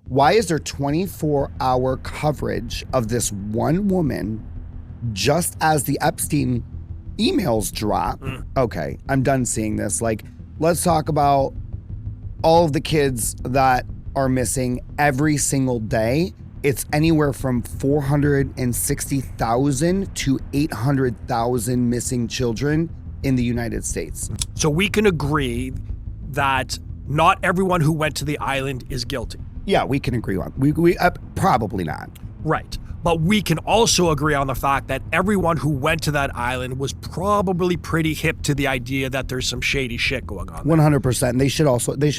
Why is there 24-hour coverage of this one woman just as the Epstein emails drop? Okay, I'm done seeing this. Like, let's talk about all of the kids that are missing every single day. It's anywhere from 460,000 to 800,000 missing children in the United States. So we can agree that not everyone who went to the island is guilty. Yeah, we can agree on. We probably not. Right. But we can also agree on the fact that everyone who went to that island was probably pretty hip to the idea that there's some shady shit going on there. 100%. And they should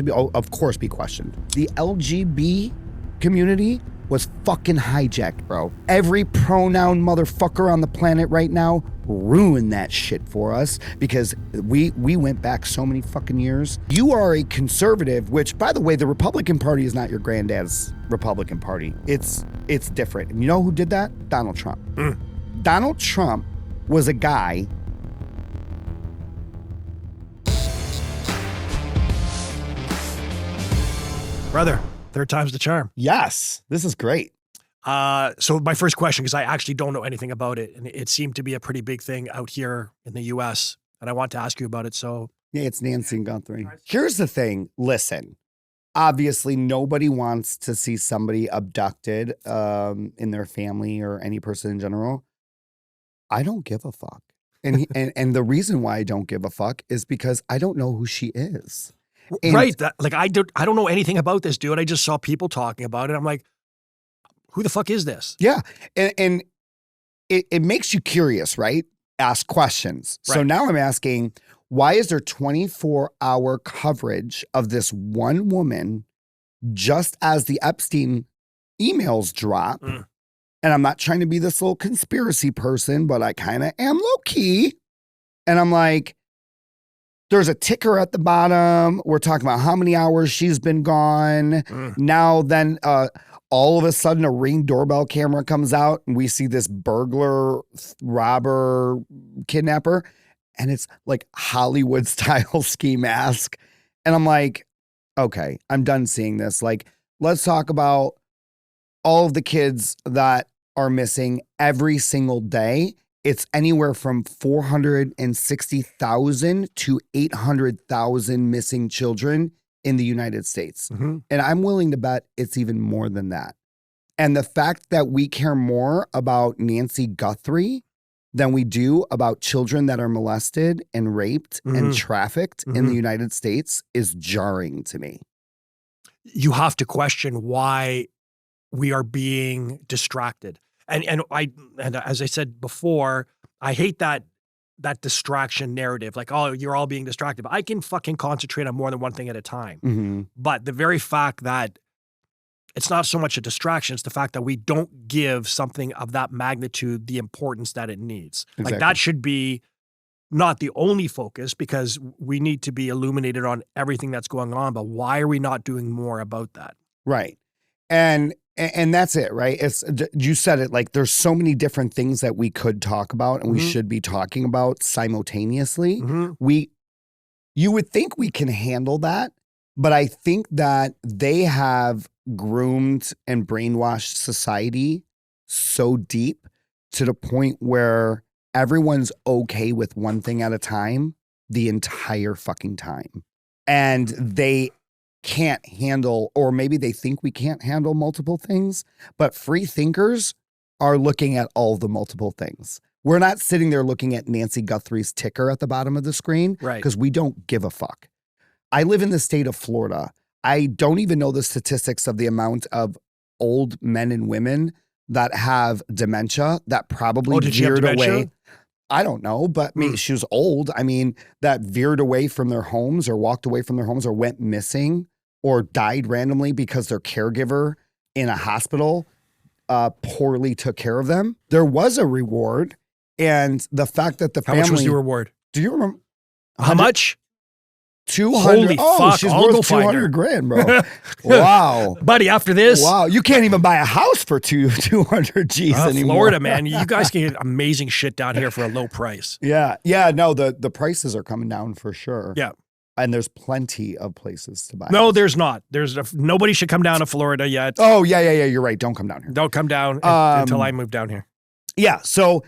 be, of course, be questioned. The LGB community was fucking hijacked, bro. Every pronoun motherfucker on the planet right now ruined that shit for us because we went back so many fucking years. You are a conservative, which, by the way, the Republican Party is not your granddad's Republican Party. It's different. And you know who did that? Donald Trump. Donald Trump was a guy. Brother, third time's the charm. Yes, this is great. So my first question, because I actually don't know anything about it, and it seemed to be a pretty big thing out here in the U.S., and I want to ask you about it. So yeah, it's Nancy Guthrie. Here's the thing. Listen, obviously nobody wants to see somebody abducted in their family or any person in general. I don't give a fuck. And the reason why I don't give a fuck is because I don't know who she is. And right. I don't know anything about this dude. I just saw people talking about it. I'm like, who the fuck is this? Yeah. And it makes you curious, right? Ask questions. Right. So now I'm asking, why is there 24-hour coverage of this one woman just as the Epstein emails drop? And I'm not trying to be this little conspiracy person, but I kind of am low key. And I'm like, there's a ticker at the bottom. We're talking about how many hours she's been gone. Now then, all of a sudden a Ring doorbell camera comes out and we see this burglar, robber, kidnapper. And it's like Hollywood style ski mask. And I'm like, okay, I'm done seeing this. Like, let's talk about all of the kids that are missing every single day. It's anywhere from 460,000 to 800,000 missing children in the United States. And I'm willing to bet it's even more than that. And the fact that we care more about Nancy Guthrie than we do about children that are molested and raped and trafficked in the United States is jarring to me. You have to question why we are being distracted. And as I said before, I hate that distraction narrative. Like, oh, you're all being distracted. But I can fucking concentrate on more than one thing at a time. But the very fact that it's not so much a distraction, it's the fact that we don't give something of that magnitude the importance that it needs. Exactly. Like, that should be not the only focus, because we need to be illuminated on everything that's going on. But why are we not doing more about that? Right. And that's it, right? You said it, like, there's so many different things that we could talk about and we should be talking about simultaneously. You would think we can handle that, but I think that they have groomed and brainwashed society so deep to the point where everyone's okay with one thing at a time the entire fucking time. And they can't handle, or maybe they think we can't handle multiple things, but free thinkers are looking at all the multiple things. We're not sitting there looking at Nancy Guthrie's ticker at the bottom of the screen, Right. Because we don't give a fuck. I live in the state of Florida. I don't even know the statistics of the amount of old men and women that have dementia that probably veered away. I don't know, but she was old. I mean, that veered away from their homes or walked away from their homes or went missing or died randomly because their caregiver in a hospital poorly took care of them. There was a reward. And the fact that the family— How much was the reward? Do you remember? How much? 200. Holy fuck, she's I'll worth go find her. 200 grand, bro. Wow. Buddy, after this. Wow. You can't even buy a house for 200 G's anymore. Florida, man. You guys can get amazing shit down here for a low price. Yeah. Yeah. No, the prices are coming down for sure. Yeah. And there's plenty of places to buy. No, there's not. Nobody should come down to Florida yet. Oh, yeah. You're right. Don't come down here. Don't come down until I move down here. Yeah. So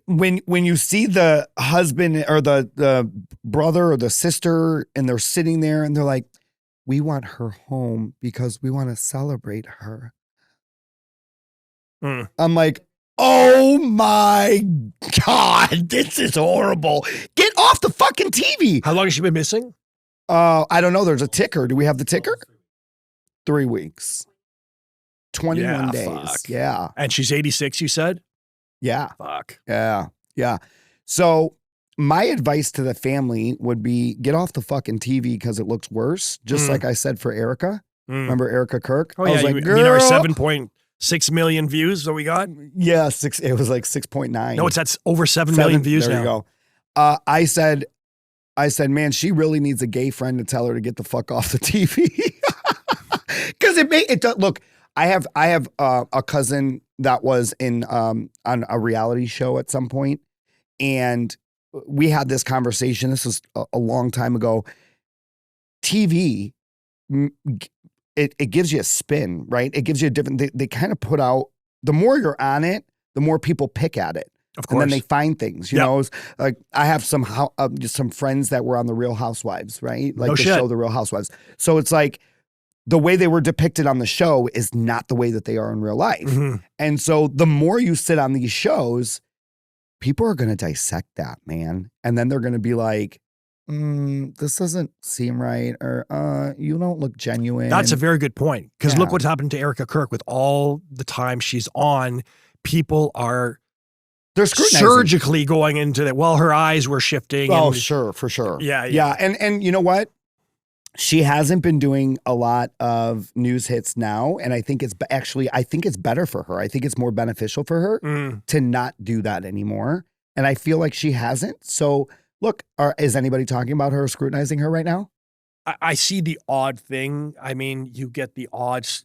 when you see the husband or the brother or the sister and they're sitting there and they're like, we want her home because we want to celebrate her. I'm like, oh my God, this is horrible. Get off the fucking TV. How long has she been missing? I don't know. There's a ticker. Do we have the ticker? 3 weeks. 21 days. Fuck. Yeah. And she's 86, you said? Yeah. Fuck. Yeah. So my advice to the family would be get off the fucking TV because it looks worse. Just like I said for Erica. Remember Erica Kirk? Oh, I was yeah. like, You mean our 7.6 million views that we got? Yeah, it was like 6.9. No, that's over 7 million views there now. You go. I said, man, she really needs a gay friend to tell her to get the fuck off the TV. Because it does. Look, I have a cousin that was on a reality show at some point, and we had this conversation. This was a long time ago. TV, it gives you a spin, right? It gives you a different. They kind of put out. The more you're on it, the more people pick at it. Of course. And then they find things, you know. Like I have some friends that were on The Real Housewives, right? Like the show The Real Housewives. So it's like the way they were depicted on the show is not the way that they are in real life. Mm-hmm. And so the more you sit on these shows, people are going to dissect that, man. And then they're going to be like, this doesn't seem right, or you don't look genuine. That's a very good point. Because look what's happened to Erica Kirk with all the time she's on. People are surgically going into that. Well, her eyes were shifting. Oh, sure, for sure. Yeah. And you know what? She hasn't been doing a lot of news hits now, and I think it's better for her. I think it's more beneficial for her to not do that anymore. And I feel like she hasn't. So look, is anybody talking about her or scrutinizing her right now? I see the odd thing. I mean, you get the odds,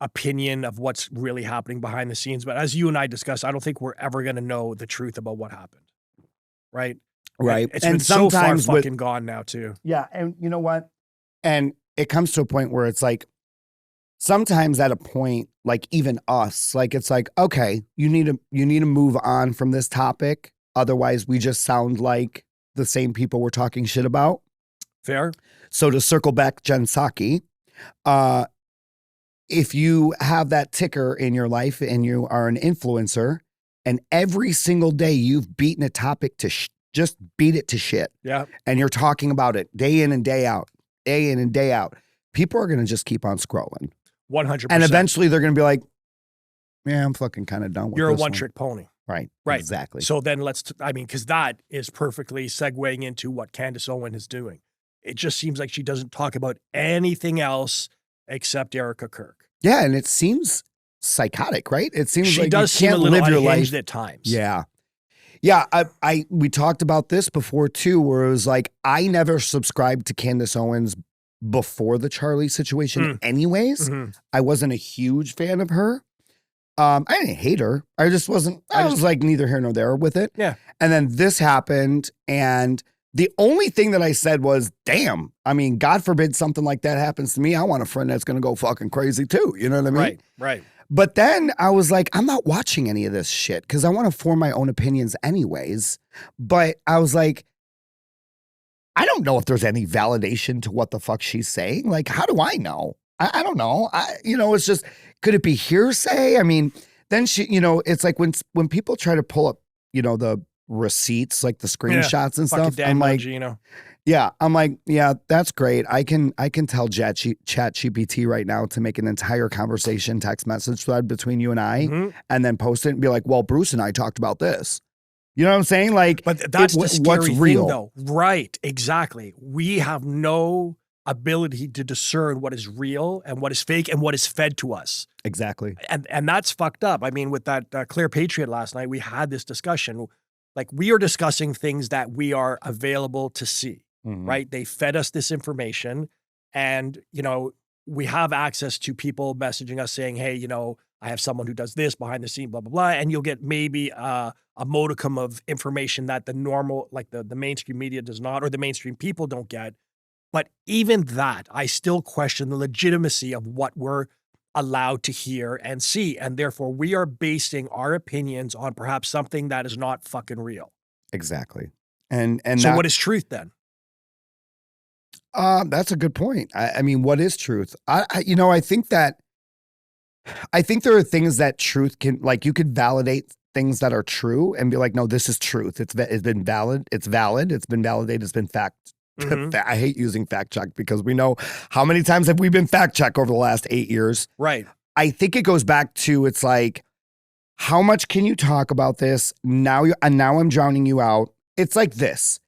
opinion of what's really happening behind the scenes. But as you and I discussed, I don't think we're ever going to know the truth about what happened. Right? Right. It's been so far fucking gone now too. Yeah. And you know what? And it comes to a point where it's like, sometimes at a point, like even us, like it's like, okay, you need to move on from this topic. Otherwise we just sound like the same people we're talking shit about. Fair. So to circle back, Jen Psaki, if you have that ticker in your life and you are an influencer and every single day you've beaten a topic to just beat it to shit. Yeah. And you're talking about it day in and day out, people are going to just keep on scrolling. 100%. And eventually they're going to be like, yeah, I'm fucking kind of done with You're this a one-trick pony. Right. Exactly. So then because that is perfectly segueing into what Candace Owens is doing. It just seems like she doesn't talk about anything else except Erica Kirk. Yeah. And it seems psychotic, right? It seems she like does you seem can't a little live your unhinged life at times. Yeah. Yeah, we talked about this before too, where it was like, I never subscribed to Candace Owens before the Charlie situation anyways. Mm-hmm. I wasn't a huge fan of her. I didn't hate her. I just wasn't, I was like neither here nor there with it. Yeah. And then this happened. And the only thing that I said was, damn, I mean, God forbid something like that happens to me. I want a friend that's going to go fucking crazy too. You know what I mean? Right. But then I was like, I'm not watching any of this shit because I want to form my own opinions anyways. But I was like, I don't know if there's any validation to what the fuck she's saying. Like, how do I know? I don't know. It's just, could it be hearsay? I mean, then she, it's like when people try to pull up, the receipts, like the screenshots and stuff. I'm like, yeah, I'm like, yeah, that's great. I can tell Chat GPT right now to make an entire conversation text message thread between you and I, and then post it and be like, well, Bruce and I talked about this. You know what I'm saying? Like, but that's the scary what's thing, real, though. Right? Exactly. We have no ability to discern what is real and what is fake and what is fed to us. Exactly. And that's fucked up. I mean, with that Claire Patriot last night, we had this discussion. Like, we are discussing things that we are available to see. Right? They fed us this information and, we have access to people messaging us saying, hey, I have someone who does this behind the scene, blah, blah, blah. And you'll get maybe a modicum of information that the normal, like the mainstream media does not, or the mainstream people don't get. But even that, I still question the legitimacy of what we're allowed to hear and see. And therefore, we are basing our opinions on perhaps something that is not fucking real. Exactly. And so what is truth then? That's a good point. I mean, what is truth? I think there are things that truth can, like, you could validate things that are true and be like, no, this is truth. It's been valid. It's valid. It's been validated. It's been fact. I hate using fact check because we know how many times have we been fact checked over the last 8 years. Right. I think it goes back to, it's like, how much can you talk about this? Now I'm drowning you out. It's like this.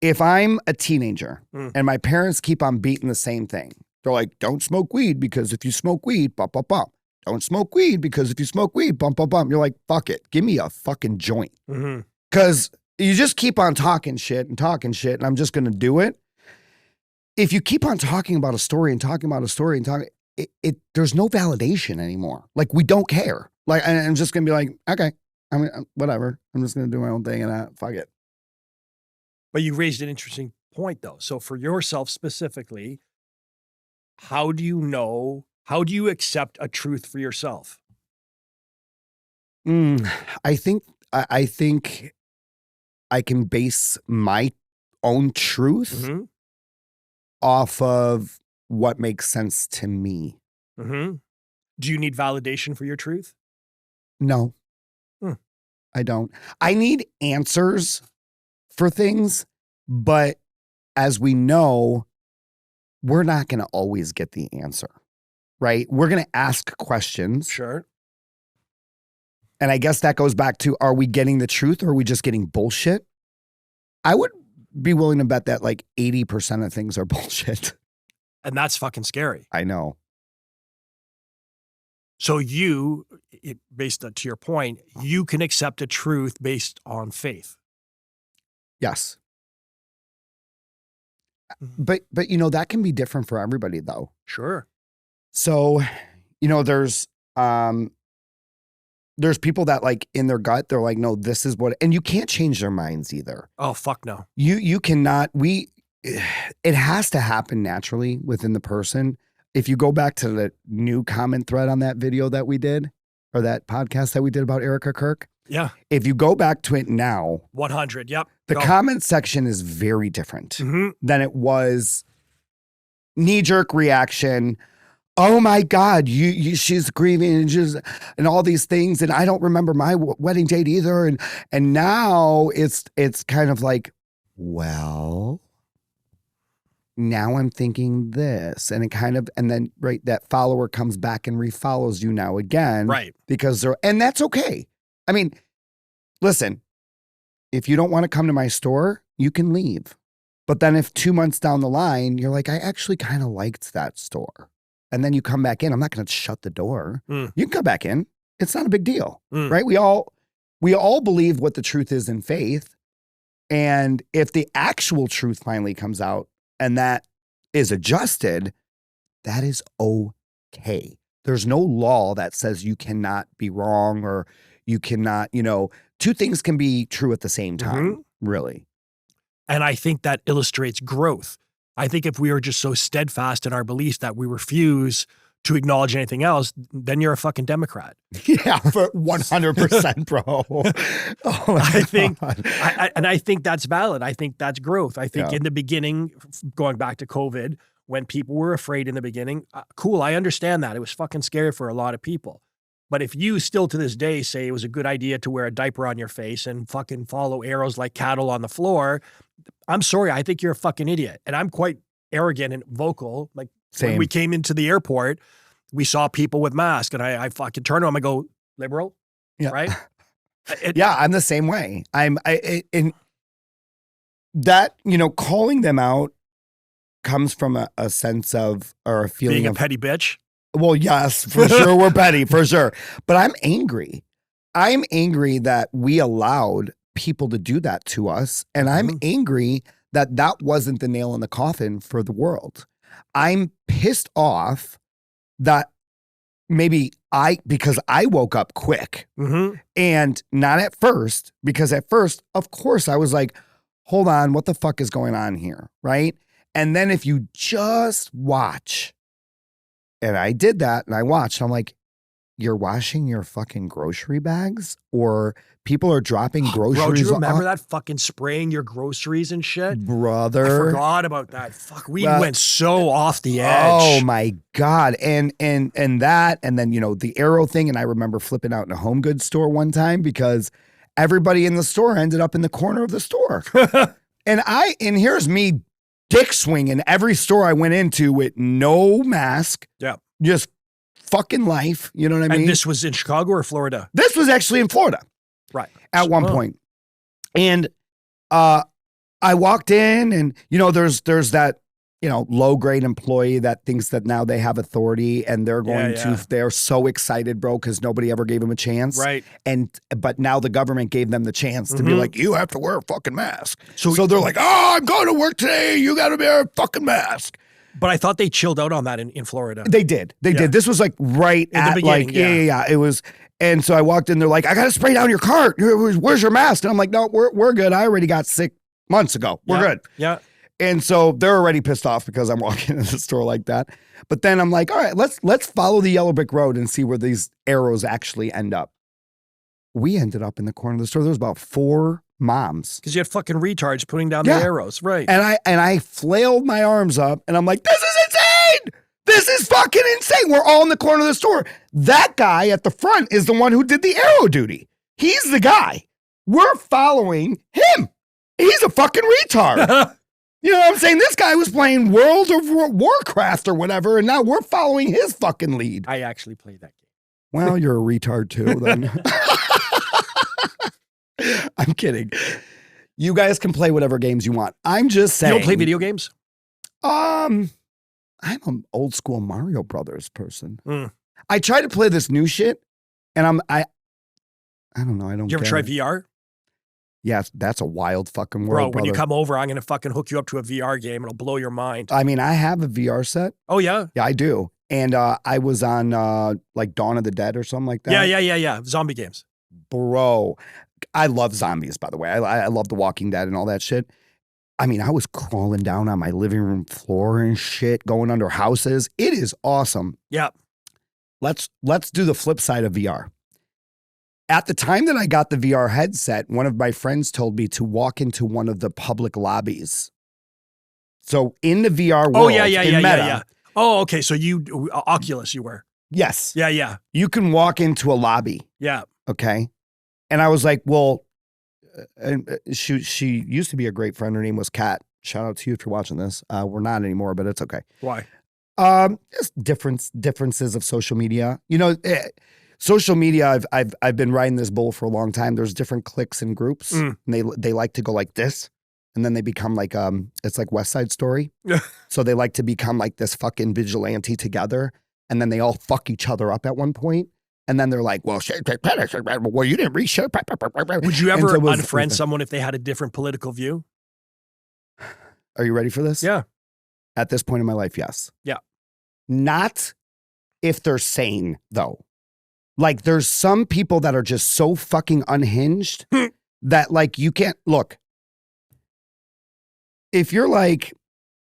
If I'm a teenager and my parents keep on beating the same thing, they're like, don't smoke weed because if you smoke weed, bump, bump, bump. Don't smoke weed because if you smoke weed, bump, bump, bump. You're like, fuck it. Give me a fucking joint. Because you just keep on talking shit and I'm just going to do it. If you keep on talking about a story and talking about a story and talking, there's no validation anymore. Like, we don't care. Like, I'm just going to be like, okay, I mean, whatever. I'm just going to do my own thing and fuck it. But you raised an interesting point though. So for yourself specifically, how do you accept a truth for yourself? I think I can base my own truth off of what makes sense to me. Do you need validation for your truth? No, I don't. I need answers for things, but as we know, we're not going to always get the answer, right? We're going to ask questions. Sure. And I guess that goes back to, are we getting the truth or are we just getting bullshit? I would be willing to bet that like 80% of things are bullshit. And that's fucking scary. I know. So based on, to your point, you can accept a truth based on faith. Yes. But that can be different for everybody though. Sure. So, there's people that, like, in their gut, they're like, no, this is what, and you can't change their minds either. Oh, fuck no. You cannot, it has to happen naturally within the person. If you go back to the new comment thread on that video that we did, or that podcast that we did about Erica Kirk. Yeah. If you go back to it now. 100. Yep. The comment section is very different than it was. Knee-jerk reaction. Oh my God, she's grieving and all these things, and I don't remember my wedding date either. And now it's kind of like, well, now I'm thinking this, and then right, that follower comes back and refollows you now again, right? Because and that's okay. I mean, listen, if you don't want to come to my store, you can leave. But then if 2 months down the line, you're like, I actually kind of liked that store. And then you come back in, I'm not going to shut the door. You can come back in. It's not a big deal, right? We all believe what the truth is in faith. And if the actual truth finally comes out and that is adjusted, that is okay. There's no law that says you cannot be wrong or you cannot, two things can be true at the same time, really. And I think that illustrates growth. I think if we are just so steadfast in our beliefs that we refuse to acknowledge anything else, then you're a fucking Democrat. Yeah, for 100%, bro. I think that's valid. I think that's growth. I think in the beginning, going back to COVID, when people were afraid in the beginning, cool, I understand that. It was fucking scary for a lot of people. But if you still to this day say it was a good idea to wear a diaper on your face and fucking follow arrows like cattle on the floor, I'm sorry, I think you're a fucking idiot. And I'm quite arrogant and vocal. Like when we came into the airport, we saw people with masks and I fucking turn to them and go, liberal, right? I'm the same way. In that, calling them out comes from a sense of, or a feeling being of a petty bitch. Well, yes, for sure. We're petty, for sure. But I'm angry. I'm angry that we allowed people to do that to us. And I'm angry that that wasn't the nail in the coffin for the world. I'm pissed off that because I woke up quick Mm-hmm. and not at first, because at first, of course, I was like, hold on, what the fuck is going on here? Right. And then if you just watch, and I did that and I watched, I'm like, you're washing your fucking grocery bags, or people are dropping groceries. Bro, do you remember that fucking spraying your groceries and shit? Brother. I forgot about that. Fuck, we went so off the edge. Oh my God. And that, and then, the arrow thing. And I remember flipping out in a home goods store one time because everybody in the store ended up in the corner of the store. and here's me dick swinging every store I went into with no mask. Yeah. Just fucking life. You know what I mean? And this was in Chicago or Florida? This was actually in Florida. Right. At one point. And I walked in and, there's that, low grade employee that thinks that now they have authority and they're going they're so excited, bro, because nobody ever gave them a chance. Right. But now the government gave them the chance to be like, you have to wear a fucking mask. So they're like, I'm going to work today. You got to wear a fucking mask. But I thought they chilled out on that in Florida. They did. They did. This was like right in the beginning. It was. And so I walked in, they're like, I got to spray down your cart. Where's your mask? And I'm like, no, we're good. I already got sick months ago. We're good. Yeah. And so they're already pissed off because I'm walking into the store like that. But then I'm like, all right, let's follow the yellow brick road and see where these arrows actually end up. We ended up in the corner of the store. There was about 4 moms. Because you had fucking retards putting down the arrows. Right. And I flailed my arms up and I'm like, this is insane. This is fucking insane. We're all in the corner of the store. That guy at the front is the one who did the arrow duty. He's the guy. We're following him. He's a fucking retard. You know what I'm saying? This guy was playing World of Warcraft or whatever, and now we're following his fucking lead. I actually played that game. Well, you're a retard too, then. I'm kidding. You guys can play whatever games you want. I'm just saying. You don't play video games? I'm an old school Mario Brothers person. I try to play this new shit, and I don't know. I don't. Did you ever try VR? Yeah, that's a wild fucking world, Bro, when you come over, I'm going to fucking hook you up to a VR game. It'll blow your mind. I mean, I have a VR set. Oh, yeah? Yeah, I do. And I was on like Dawn of the Dead or something like that. Yeah. Zombie games. Bro, I love zombies, by the way. I love The Walking Dead and all that shit. I mean, I was crawling down on my living room floor and shit, going under houses. It is awesome. Yeah. Let's do the flip side of VR. At the time that I got the VR headset, one of my friends told me to walk into one of the public lobbies. So in the VR world, yeah. Oh, okay. So you, Oculus you were. Yes. Yeah. You can walk into a lobby. Yeah. Okay. And I was like, well, she used to be a great friend. Her name was Kat. Shout out to you if you're watching this. We're not anymore, but it's okay. Why? Just differences of social media. Social media, I've been riding this bull for a long time. There's different cliques and groups, and they like to go like this, and then they become like it's like West Side Story. So they like to become like this fucking vigilante together, and then they all fuck each other up at one point, and then they're like, well, you didn't read shit. Would you ever unfriend someone if they had a different political view? Are you ready for this? Yeah. At this point in my life, yes. Yeah. Not if they're sane though. Like there's some people that are just so fucking unhinged that like you can't look. If you're like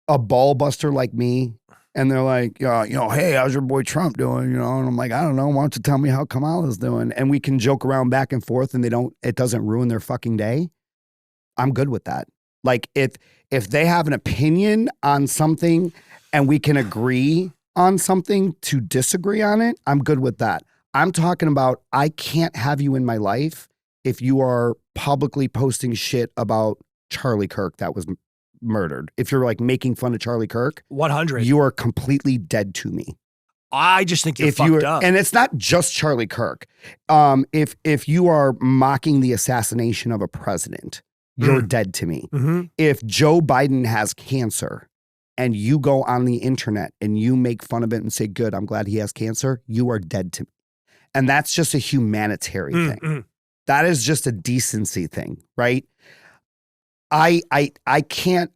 a ball buster like me and they're like, hey, how's your boy Trump doing? And I'm like, I don't know. Why don't you tell me how Kamala's doing? And we can joke around back and forth and it doesn't ruin their fucking day. I'm good with that. Like if they have an opinion on something and we can agree on something to disagree on it, I'm good with that. I'm talking about I can't have you in my life if you are publicly posting shit about Charlie Kirk that was murdered. If you're like making fun of Charlie Kirk, 100. You are completely dead to me. I just think you're fucked up. And it's not just Charlie Kirk. If you are mocking the assassination of a president, you're dead to me. Mm-hmm. If Joe Biden has cancer and you go on the internet and you make fun of it and say, good, I'm glad he has cancer, you are dead to me. And that's just a humanitarian thing. That is just a decency thing, right? I can't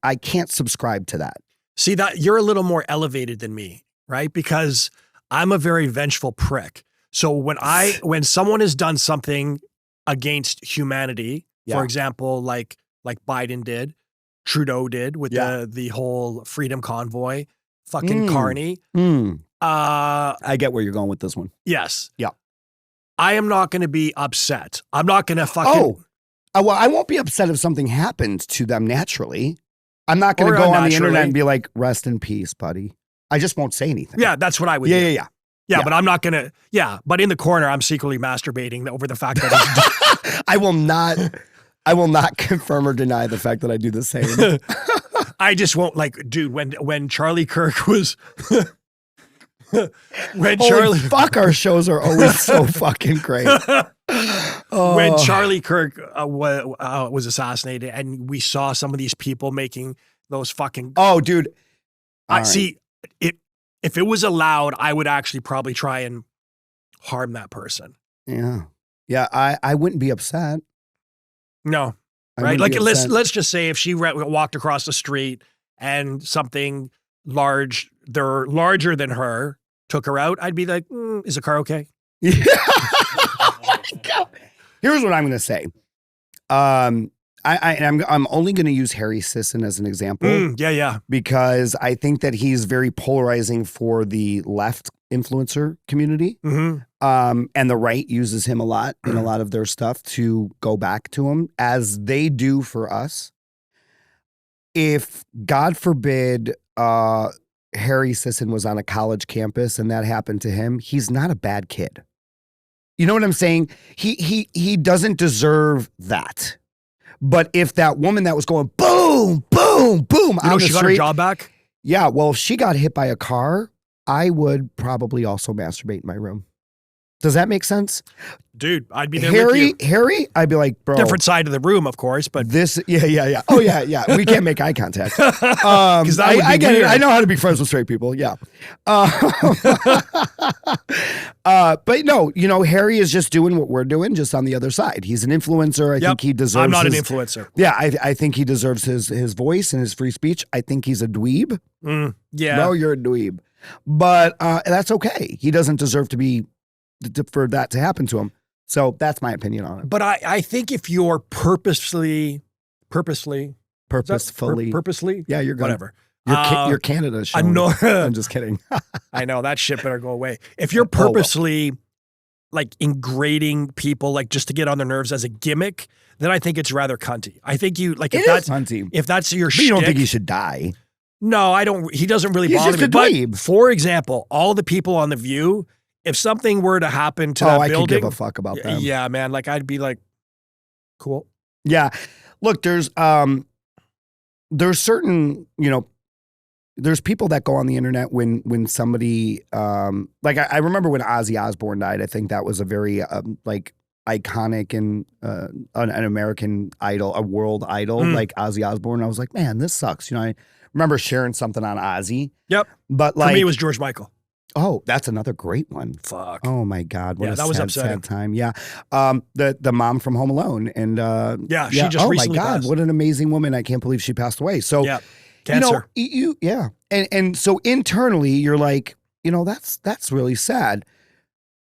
subscribe to that. See that you're a little more elevated than me, right? Because I'm a very vengeful prick. So when someone has done something against humanity, for example, like Biden did, Trudeau did with the whole freedom convoy, fucking Carney. I get where you're going with this one. Yes. Yeah. I am not going to be upset. I'm not going to fucking. Well, I won't be upset if something happens to them naturally. I'm not going to go on the internet and be like, rest in peace, buddy. I just won't say anything. Yeah, that's what I would do. Yeah, but I'm not going to. Yeah, but in the corner, I'm secretly masturbating over the fact that I will not confirm or deny the fact that I do the same. I just won't dude, when Charlie Kirk was fuck, our shows are always so fucking great. When Charlie Kirk was assassinated and we saw some of these people making those fucking dude. See, if it was allowed, I would actually probably try and harm that person. Yeah, I wouldn't be upset. No. Right? Like let's just say if she walked across the street and something they're larger than her, took her out, I'd be like, is the car okay? Here's what I'm going to say. I'm only going to use Harry Sisson as an example. Because I think that he's very polarizing for the left influencer community. And the right uses him a lot in a lot of their stuff to go back to him, as they do for us. If, God forbid, Harry Sisson was on a college campus and that happened to him, he's not a bad kid. You know what I'm saying? He doesn't deserve that. But if that woman that was going boom, boom, boom on the street, she got her job back? Yeah, well, if she got hit by a car, I would probably also masturbate in my room. Does that make sense? Dude, I'd be there with you. Harry, I'd be like, bro. Different side of the room, of course, but. Yeah. Oh, yeah. We can't make eye contact. Because I get it. I know how to be friends with straight people. Yeah. But no, Harry is just doing what we're doing, just on the other side. He's an influencer. I think he deserves I'm not an influencer. Yeah, I think he deserves his voice and his free speech. I think he's a dweeb. Yeah. No, you're a dweeb. But that's okay. He doesn't deserve to be, for that to happen to him. So that's my opinion on it. But I think if you're purposefully. Yeah, you're good. Whatever. You're Canada's show. I'm just kidding. I know that shit better go away. If you're purposely like ingrading people like just to get on their nerves as a gimmick, then I think it's rather cunty. I think you like if that's your shtick. You don't think he should die? No, I don't. He doesn't really He's bother just me. a dweeb. But for example, all the people on The View, if something were to happen to that I building, could give a fuck about them. Yeah, man. Like I'd be like, cool. Yeah. Look, there's certain, there's people that go on the internet when somebody, like I remember when Ozzy Osbourne died. I think that was a very iconic and an American idol, a world idol, like Ozzy Osbourne. I was like, man, this sucks. I remember sharing something on Ozzy. Yep. But for me, it was George Michael. Oh, that's another great one. Fuck. Oh my God. What that was upsetting. Sad time. Yeah. The mom from Home Alone. And she just recently passed. What an amazing woman. I can't believe she passed away. So cancer. And so internally you're like, that's really sad.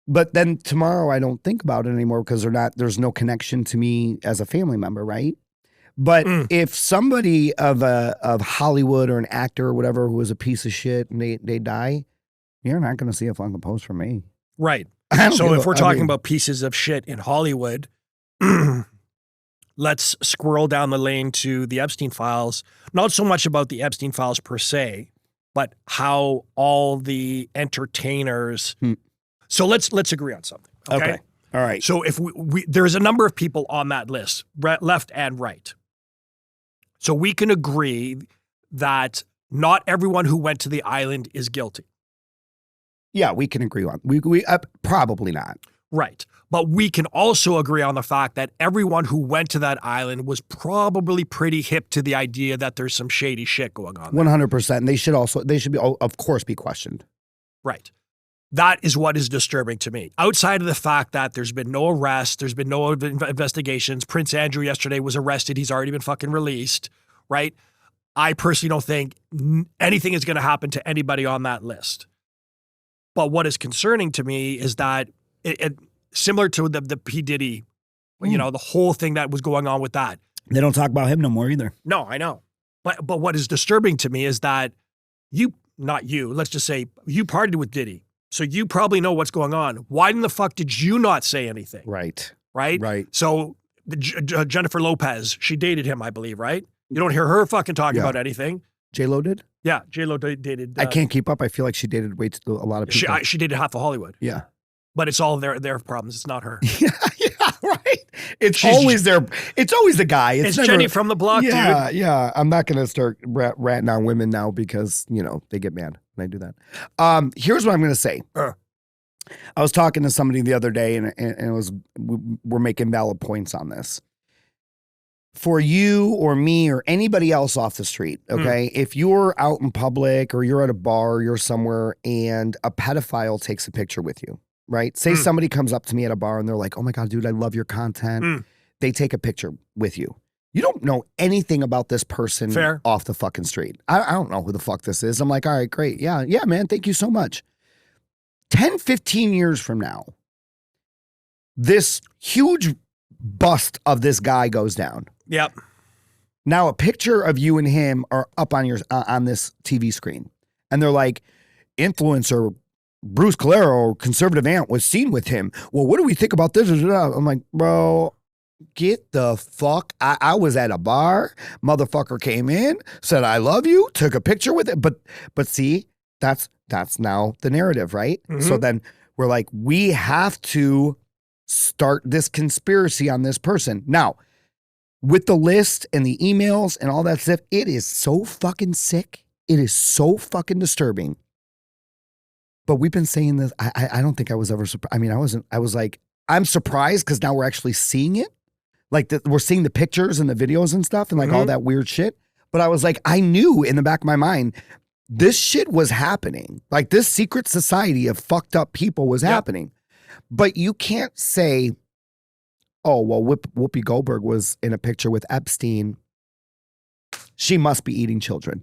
But then tomorrow I don't think about it anymore because there's no connection to me as a family member, right? But if somebody of Hollywood or an actor or whatever who was a piece of shit and they die, you're not going to see a fucking post from me. Right. So if we're talking about pieces of shit in Hollywood, let's squirrel down the lane to the Epstein Files. Not so much about the Epstein Files per se, but how all the entertainers. So let's agree on something. Okay. All right. So if there's a number of people on that list, left and right. So we can agree that not everyone who went to the island is guilty. Yeah, we can agree on. We probably not. Right. But we can also agree on the fact that everyone who went to that island was probably pretty hip to the idea that there's some shady shit going on there. 100%. And they should be, of course, be questioned. Right. That is what is disturbing to me. Outside of the fact that there's been no arrests, there's been no investigations. Prince Andrew yesterday was arrested. He's already been fucking released. Right. I personally don't think anything is going to happen to anybody on that list. But what is concerning to me is that it similar to the P. Diddy, the whole thing that was going on with that. They don't talk about him no more either. No, I know. But what is disturbing to me is that let's just say you partied with Diddy. So you probably know what's going on. Why in the fuck did you not say anything? Right. Right? Right. So Jennifer Lopez, she dated him, I believe, right? You don't hear her fucking talking about anything. J-Lo did? Yeah, J-Lo dated. I can't keep up. I feel like she dated a lot of people. She dated half of Hollywood. Yeah. But it's all their problems. It's not her. Yeah, right. It's always the guy. It's Jenny from the block, dude. Yeah. I'm not going to start ratting on women now because, they get mad when I do that. Here's what I'm going to say. I was talking to somebody the other day and we're making valid points on this. For you or me or anybody else off the street, okay? If you're out in public or you're at a bar or you're somewhere and a pedophile takes a picture with you, right? Say somebody comes up to me at a bar and they're like, oh my God, dude, I love your content. They take a picture with you. You don't know anything about this person off the fucking street. I don't know who the fuck this is. I'm like, all right, great. Yeah, man, thank you so much. 10, 15 years from now, this huge bust of this guy goes down. Yep. Now a picture of you and him are up on your on this TV screen. And they're like, influencer Bruce Calero, conservative aunt, was seen with him. Well, what do we think about this? I'm like, bro, get the fuck. I was at a bar. Motherfucker came in, said, I love you, took a picture with it. But see, that's now the narrative, right? So then we're like, we have to start this conspiracy on this person. Now, with the list and the emails and all that stuff, it is so fucking sick. It is so fucking disturbing. But we've been saying this. I don't think I was ever surprised. I mean, I was like, I'm surprised because now we're actually seeing it. Like we're seeing the pictures and the videos and stuff and like all that weird shit. But I was like, I knew in the back of my mind, this shit was happening. Like this secret society of fucked up people was happening. But you can't say, oh, well, Whoopi Goldberg was in a picture with Epstein. She must be eating children.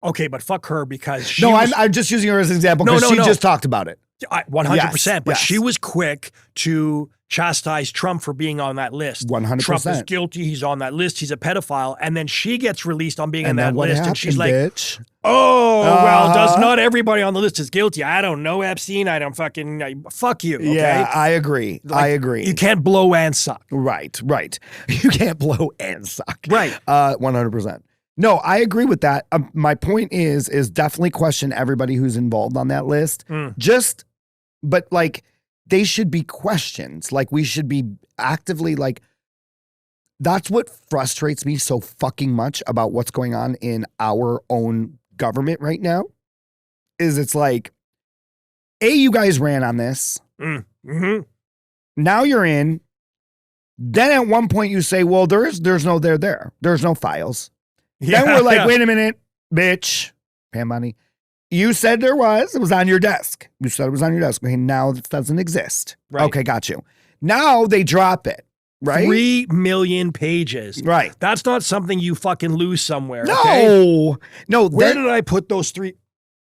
Okay, but fuck her because I'm just using her as an example because she just talked about it. 100%. But she was quick to chastise Trump for being on that list. 100%. Trump is guilty. He's on that list. He's a pedophile. And then she gets released on being on that list. Happened, and she's like, bitch? well, does not everybody on the list is guilty? I don't know Epstein. I don't fuck you. Okay? Yeah, I agree. I agree. You can't blow and suck. Right. You can't blow and suck. Right. 100%. No, I agree with that. My point is definitely question everybody who's involved on that list. But like, they should be questions. Like, we should be actively like, that's what frustrates me so fucking much about what's going on in our own government right now. Is it's like, you guys ran on this. Now you're in. Then at one point you say, well, there's no there. There's no files. Then we're like, wait a minute, bitch. Pam Bunny. You said it was on your desk. You said it was on your desk. Okay, now it doesn't exist. Right. Okay, got you. Now they drop it, right? 3 million pages. Right. That's not something you fucking lose somewhere. No. Okay? No. Where did I put those 3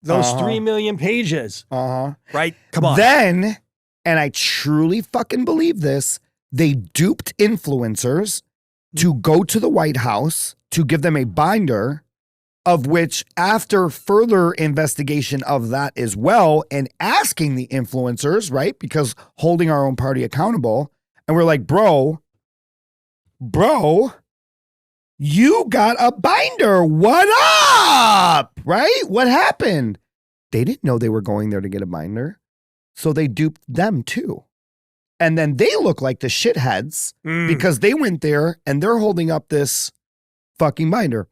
million pages? Right? Come on. Then, and I truly fucking believe this, they duped influencers to go to the White House to give them a binder, of which after further investigation of that as well and asking the influencers, right? Because holding our own party accountable. And we're like, bro, you got a binder. What up? Right? What happened? They didn't know they were going there to get a binder. So they duped them too. And then they look like the shitheads because they went there and they're holding up this fucking binder.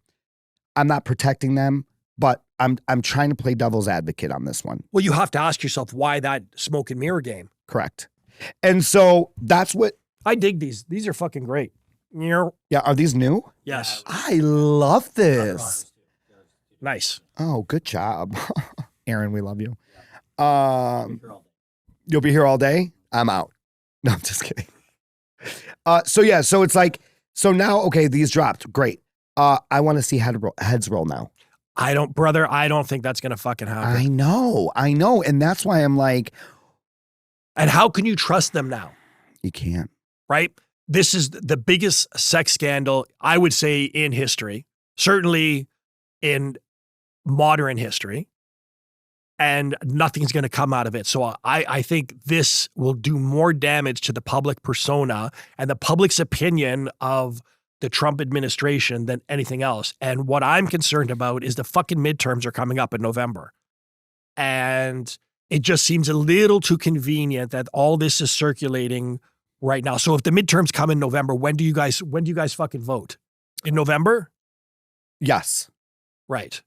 I'm not protecting them, but I'm trying to play devil's advocate on this one. Well, you have to ask yourself why that smoke and mirror game. Correct. And so that's what I dig these. These are fucking great. Yeah, are these new? Yes. I love this. Nice. Oh, good job. Aaron, we love you. You'll be here all day? I'm out. No, I'm just kidding. So it's like, so now, okay, these dropped. Great. I want to see heads roll now. I don't think that's going to fucking happen. I know. And that's why I'm like. And how can you trust them now? You can't. Right? This is the biggest sex scandal, I would say, in history, certainly in modern history, and nothing's going to come out of it. So I think this will do more damage to the public persona and the public's opinion of the Trump administration than anything else. And what I'm concerned about is the fucking midterms are coming up in November. And it just seems a little too convenient that all this is circulating right now. So if the midterms come in November, when do you guys fucking vote? In November? Yes. Right.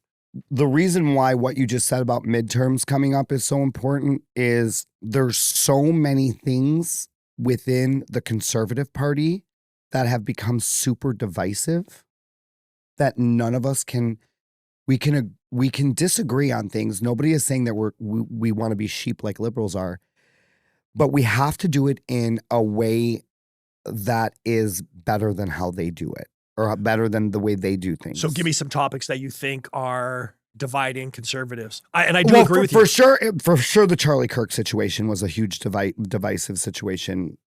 The reason why what you just said about midterms coming up is so important is there's so many things within the Conservative Party that have become super divisive that none of us we can disagree on things. Nobody is saying that we want to be sheep like liberals are, but we have to do it in a way that is better than how they do it, or better than the way they do things. So give me some topics that you think are dividing conservatives. I do agree with you. For sure, the Charlie Kirk situation was a huge divisive situation,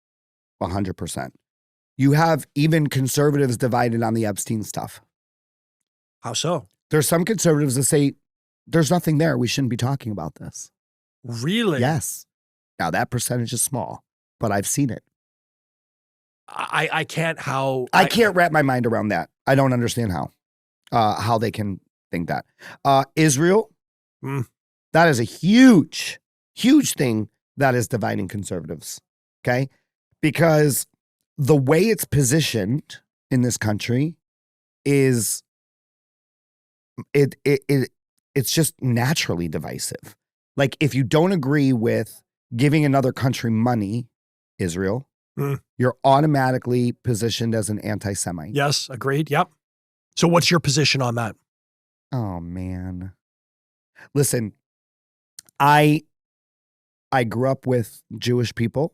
100%. You have even conservatives divided on the Epstein stuff. How so? There's some conservatives that say, there's nothing there. We shouldn't be talking about this. Really? Yes. Now, that percentage is small, but I've seen it. I can't wrap my mind around that. I don't understand how they can think that. Israel, that is a huge, huge thing that is dividing conservatives. Okay? Because the way it's positioned in this country is it's just naturally divisive. Like, if you don't agree with giving another country money, Israel, you're automatically positioned as an anti-Semite. Yes, agreed. Yep. So what's your position on that? Oh, man. Listen, I grew up with Jewish people.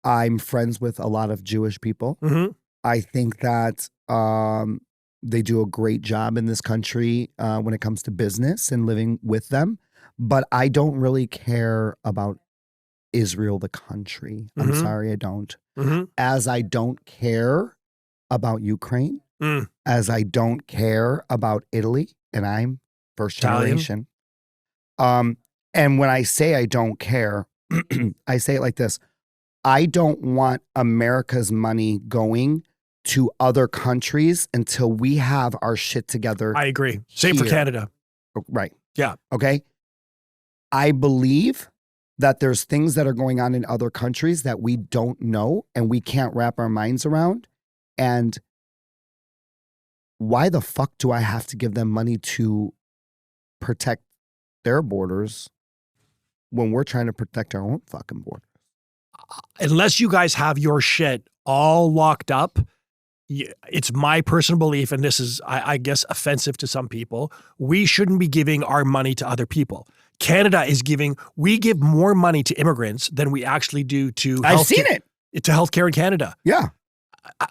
I'm friends with a lot of Jewish people. Mm-hmm. I think that they do a great job in this country when it comes to business and living with them. But I don't really care about Israel, the country. I'm sorry, I don't. As I don't care about Ukraine, as I don't care about Italy, and I'm first generation. And when I say I don't care, I say it like this. I don't want America's money going to other countries until we have our shit together. I agree. Same for Canada. Right. Yeah. Okay. I believe that there's things that are going on in other countries that we don't know and we can't wrap our minds around. And why the fuck do I have to give them money to protect their borders when we're trying to protect our own fucking borders? Unless you guys have your shit all locked up, it's my personal belief, and this is, I guess, offensive to some people, we shouldn't be giving our money to other people. Canada is we give more money to immigrants than we actually do to I've seen it. To healthcare in Canada. Yeah.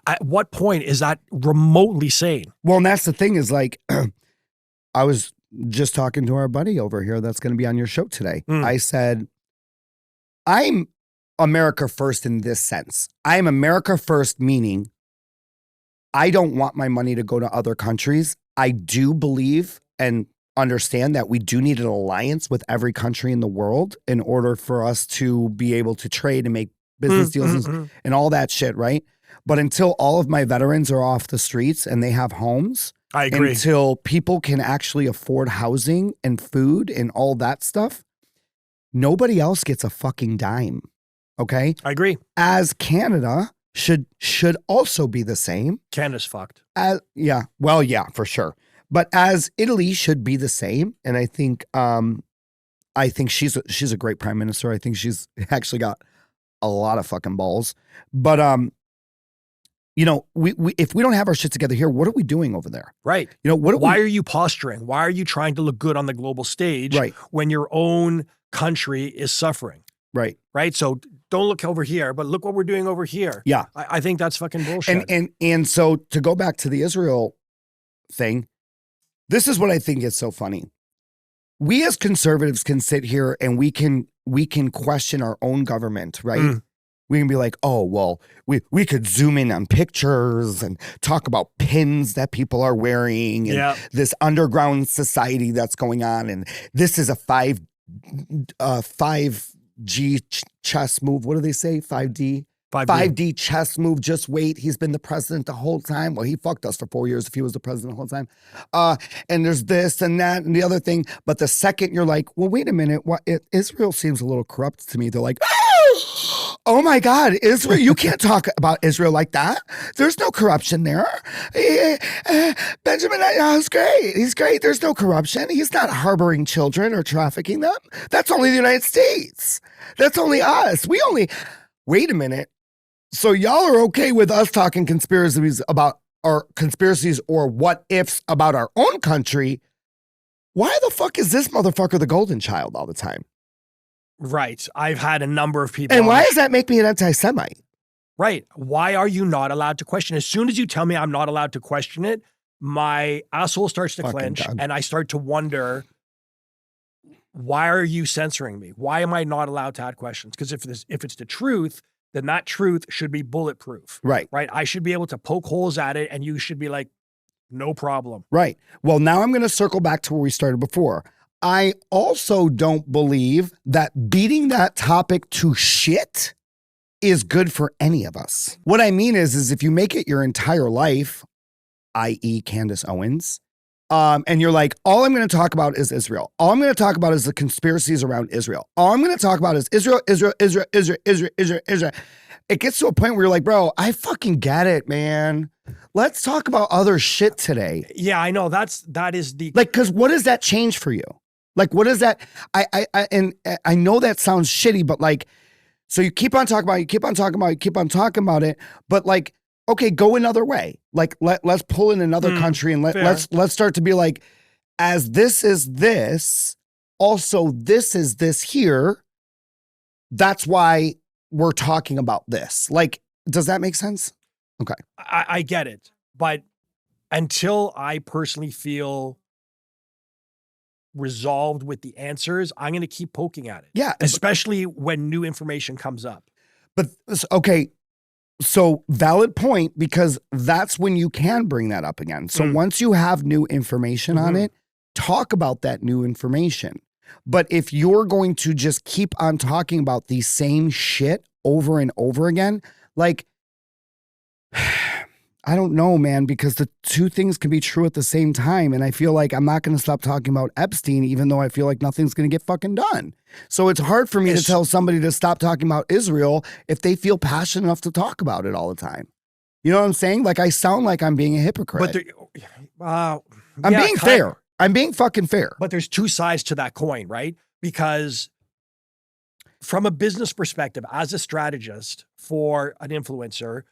At what point is that remotely sane? Well, and that's the thing is, like, I was just talking to our buddy over here that's going to be on your show today. I said, I'm America first in this sense. I am America first, meaning I don't want my money to go to other countries. I do believe and understand that we do need an alliance with every country in the world in order for us to be able to trade and make business deals and all that shit, right? But until all of my veterans are off the streets and they have homes, I agree. Until people can actually afford housing and food and all that stuff, nobody else gets a fucking dime. Okay? I agree. As Canada should also be the same. Canada's fucked. Yeah. Well, yeah, for sure. But as Italy should be the same. And I think she's a great prime minister. I think she's actually got a lot of fucking balls. But you know, we if we don't have our shit together here, what are we doing over there? Right. You know, why are you posturing? Why are you trying to look good on the global stage when your own country is suffering? Right. Right. So don't look over here, but look what we're doing over here. Yeah. I think that's fucking bullshit. And so to go back to the Israel thing, This is what I think is so funny. We as conservatives can sit here and we can question our own government, right? We can be like, oh, well, we could zoom in on pictures and talk about pins that people are wearing and this underground society that's going on. And this is a 5G chess move. What do they say? 5D? 5D chess move. Just wait. He's been the president the whole time. Well, he fucked us for 4 years if he was the president the whole time. And there's this and that and the other thing. But the second you're like, well, wait a minute. Israel seems a little corrupt to me. They're like, oh my God, Israel, you can't talk about Israel like that. There's no corruption there. Benjamin Netanyahu's great. He's great. There's no corruption. He's not harboring children or trafficking them. That's only the United States. That's only us. Wait a minute. So y'all are okay with us talking conspiracies or what ifs about our own country. Why the fuck is this motherfucker the golden child all the time? Right. I've had a number of people. And why does that make me an anti-Semite? Right. Why are you not allowed to question? As soon as you tell me I'm not allowed to question it, my asshole starts to clench and I start to wonder, why are you censoring me? Why am I not allowed to ask questions? Because if it's the truth, then that truth should be bulletproof. Right. Right. I should be able to poke holes at it and you should be like, no problem. Right. Well, now I'm going to circle back to where we started before. I also don't believe that beating that topic to shit is good for any of us. What I mean is if you make it your entire life, i.e. Candace Owens, and you're like, all I'm going to talk about is Israel. All I'm going to talk about is the conspiracies around Israel. All I'm going to talk about is Israel. It gets to a point where you're like, bro, I fucking get it, man. Let's talk about other shit today. Yeah, I know. That is the... Like, because what does that change for you? Like, what is that? And I know that sounds shitty, but like, so you keep on talking about it, you keep on talking about it, but like, okay, go another way. Like, let's pull in another country and let's start to be like, as this is this, also this is this here. That's why we're talking about this. Like, does that make sense? Okay. I get it. But until I personally feel resolved with the answers, I'm going to keep poking at it. Yeah. Especially when new information comes up. But okay. So valid point, because that's when you can bring that up again. So once you have new information on it, talk about that new information. But if you're going to just keep on talking about the same shit over and over again, like, I don't know, man, because the two things can be true at the same time. And I feel like I'm not going to stop talking about Epstein, even though I feel like nothing's going to get fucking done. So it's hard for me to tell somebody to stop talking about Israel if they feel passionate enough to talk about it all the time. You know what I'm saying? Like, I sound like I'm being a hypocrite. But I'm being fair. I'm being fucking fair. But there's two sides to that coin, right? Because from a business perspective, as a strategist for an influencer,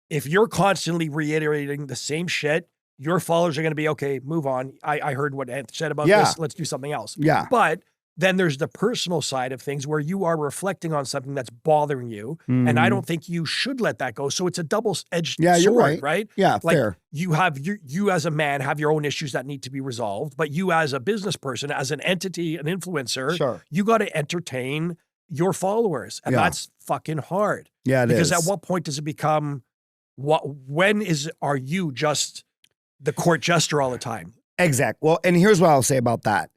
if you're constantly reiterating the same shit, your followers are going to be, okay, move on. I heard what Ant said about this. Let's do something else. Yeah. But then there's the personal side of things where you are reflecting on something that's bothering you. And I don't think you should let that go. So it's a double-edged sword, you're right? Yeah, like, fair. You as a man have your own issues that need to be resolved, but you as a business person, as an entity, an influencer, you got to entertain your followers. And that's fucking hard. Yeah, it because is. at what point does it become... are you just the court jester all the time? Exact. Well, and here's what I'll say about that.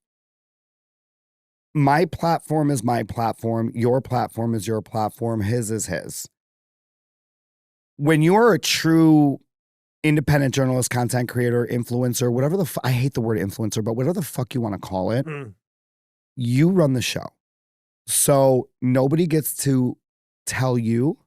My platform is my platform. Your platform is your platform. His is his. When you're a true independent journalist, content creator, influencer, whatever I hate the word influencer, but whatever the fuck you want to call it, you run the show. So nobody gets to tell you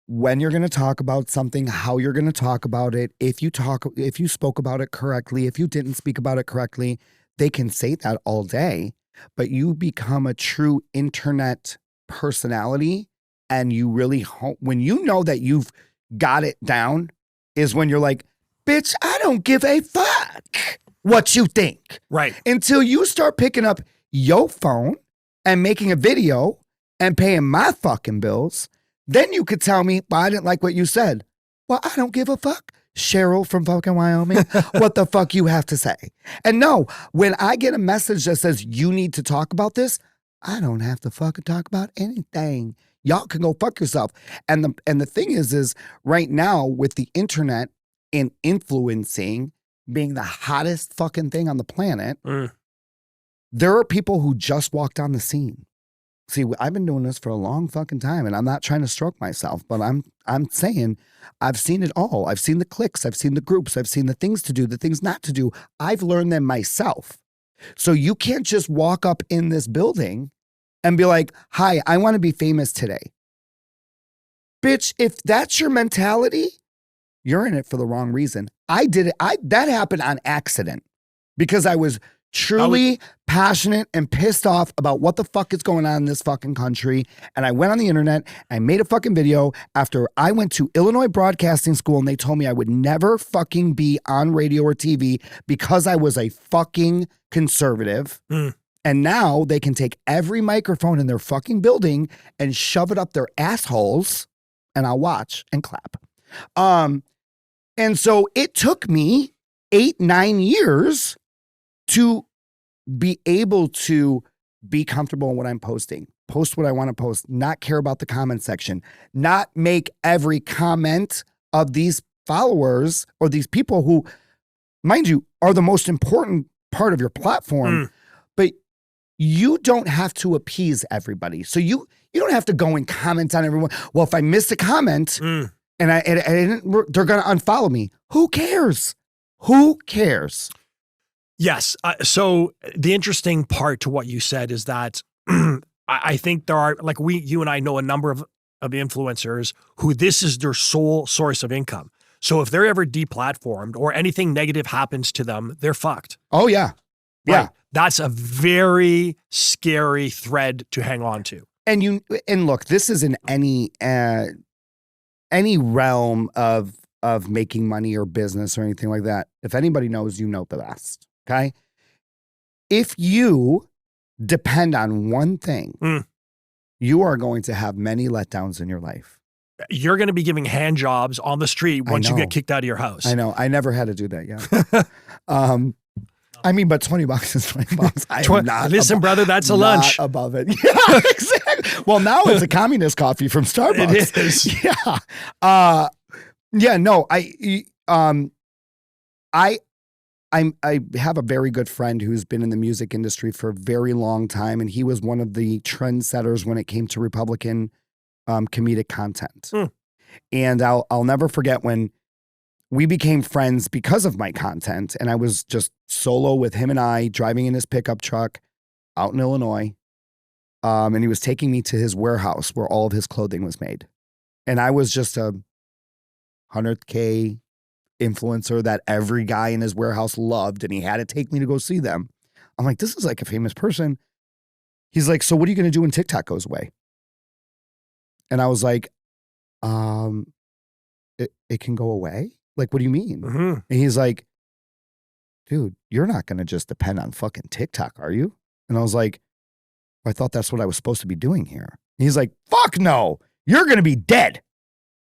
when you're going to talk about something, how you're going to talk about it, if you spoke about it correctly, if you didn't speak about it correctly. They can say that all day, but you become a true internet personality, and you really when you know that you've got it down is when you're like, bitch, I don't give a fuck what you think. Right. Until you start picking up your phone and making a video and paying my fucking bills. Then you could tell me, well, I didn't like what you said. Well, I don't give a fuck. Cheryl from fucking Wyoming, what the fuck you have to say? And no, when I get a message that says you need to talk about this, I don't have to fucking talk about anything. Y'all can go fuck yourself. And the thing is right now with the internet and influencing being the hottest fucking thing on the planet, there are people who just walked on the scene. See, I've been doing this for a long fucking time, and I'm not trying to stroke myself, but I'm saying I've seen it all. I've seen the cliques, I've seen the groups, I've seen the things to do, the things not to do. I've learned them myself. So you can't just walk up in this building and be like, hi, I want to be famous today. Bitch, if that's your mentality, you're in it for the wrong reason. I did it. That happened on accident because I was truly passionate and pissed off about what the fuck is going on in this fucking country. And I went on the internet, I made a fucking video after I went to Illinois Broadcasting School and they told me I would never fucking be on radio or TV because I was a fucking conservative. And now they can take every microphone in their fucking building and shove it up their assholes and I'll watch and clap. And so it took me 8-9 years to be able to be comfortable in what I'm posting, post what I want to post, not care about the comment section, not make every comment of these followers or these people who, mind you, are the most important part of your platform, but you don't have to appease everybody. So you don't have to go and comment on everyone. Well, if I missed a comment and I didn't, they're going to unfollow me. Who cares? Who cares? Yes. So the interesting part to what you said is that I think there are, like you and I know a number of influencers who this is their sole source of income. So if they're ever deplatformed or anything negative happens to them, they're fucked. Oh, yeah. Yeah. Right? That's a very scary thread to hang on to. And look, this is in any realm of making money or business or anything like that. If anybody knows, you know the best. Okay. If you depend on one thing, you are going to have many letdowns in your life. You're going to be giving hand jobs on the street once you get kicked out of your house. I know. I never had to do that yet. I mean, but $20 is $20. I am not Listen, brother, that's a lunch. Above it. Yeah, exactly. Well, now it's a communist coffee from Starbucks. It is. Yeah. Yeah. No. I have a very good friend who's been in the music industry for a very long time, and he was one of the trendsetters when it came to Republican comedic content. And I'll never forget when we became friends because of my content, and I was just solo with him and I driving in his pickup truck out in Illinois, and he was taking me to his warehouse where all of his clothing was made. And I was just a 100K influencer that every guy in his warehouse loved, and he had to take me to go see them. I'm like, this is like a famous person. He's like, so what are you going to do when TikTok goes away? And I was like, it can go away? Like, what do you mean? And he's like, dude, you're not going to just depend on fucking TikTok, are you? And I was like, I thought that's what I was supposed to be doing here. And he's like, fuck no, you're going to be dead.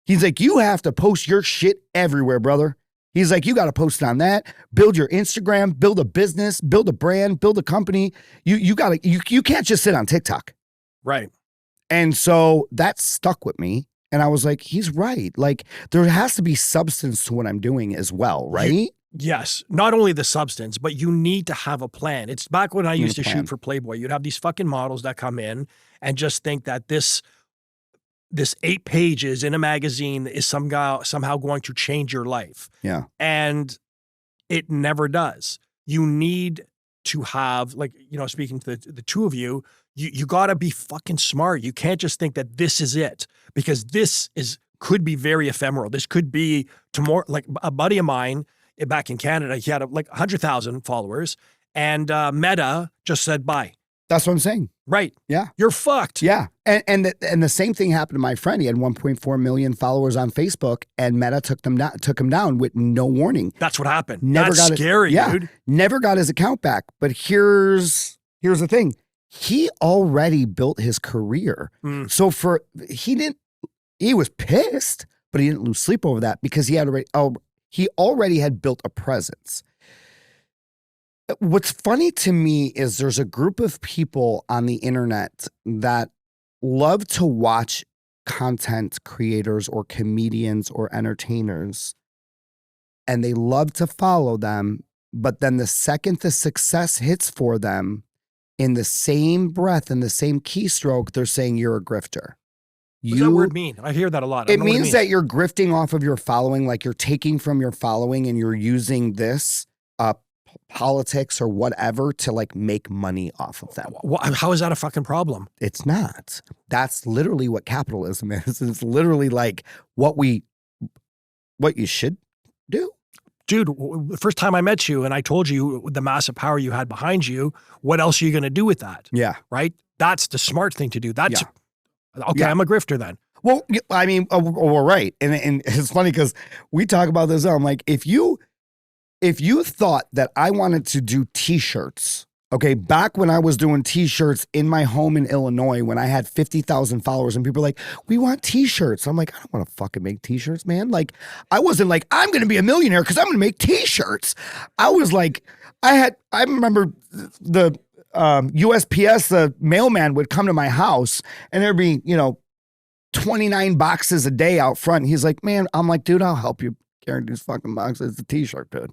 He's like, you have to post your shit everywhere, brother. He's like, you got to post on that, build your Instagram, build a business, build a brand, build a company. You can't just sit on TikTok. Right. And so that stuck with me. And I was like, he's right. Like, there has to be substance to what I'm doing as well, right? Yes. Not only the substance, but you need to have a plan. It's back when I used to shoot for Playboy. You'd have these fucking models that come in and just think that this 8 pages in a magazine is somehow going to change your life. Yeah. And it never does. You need to have, like, speaking to the two of you, you got to be fucking smart. You can't just think that this is it, because this could be very ephemeral. This could be tomorrow. Like a buddy of mine back in Canada, he had like 100,000 followers, and Meta just said bye. That's what I'm saying. Right. Yeah. You're fucked. Yeah. And the same thing happened to my friend. He had 1.4 million followers on Facebook, and Meta took him down with no warning. That's what happened. That's scary, dude. Never got his account back. But here's the thing. He already built his career. So he was pissed, but he didn't lose sleep over that because he He already had built a presence. What's funny to me is there's a group of people on the internet that love to watch content creators or comedians or entertainers, and they love to follow them. But then the second the success hits for them, in the same breath, in the same keystroke, they're saying you're a grifter. What does that word mean? I hear that a lot. It means that you're grifting off of your following, like you're taking from your following and you're using this politics or whatever to like make money off of them. How is that a fucking problem? It's not. That's literally what capitalism is. It's literally like what you should do. Dude, the first time I met you and I told you the massive power you had behind you, what else are you going to do with that? Yeah. Right? That's the smart thing to do. That's okay. Yeah. I'm a grifter then. Well, I mean, we're right. And it's funny because we talk about this. I'm like, if you thought that I wanted to do t-shirts, okay, back when I was doing t-shirts in my home in Illinois, when I had 50,000 followers and people were like, we want t-shirts. I'm like, I don't want to fucking make t-shirts, man. Like, I wasn't like, I'm going to be a millionaire because I'm going to make t-shirts. I was like, I remember the USPS, the mailman would come to my house and there'd be, 29 boxes a day out front. He's like, man, I'm like, dude, I'll help you carry these fucking boxes. It's a t-shirt, dude.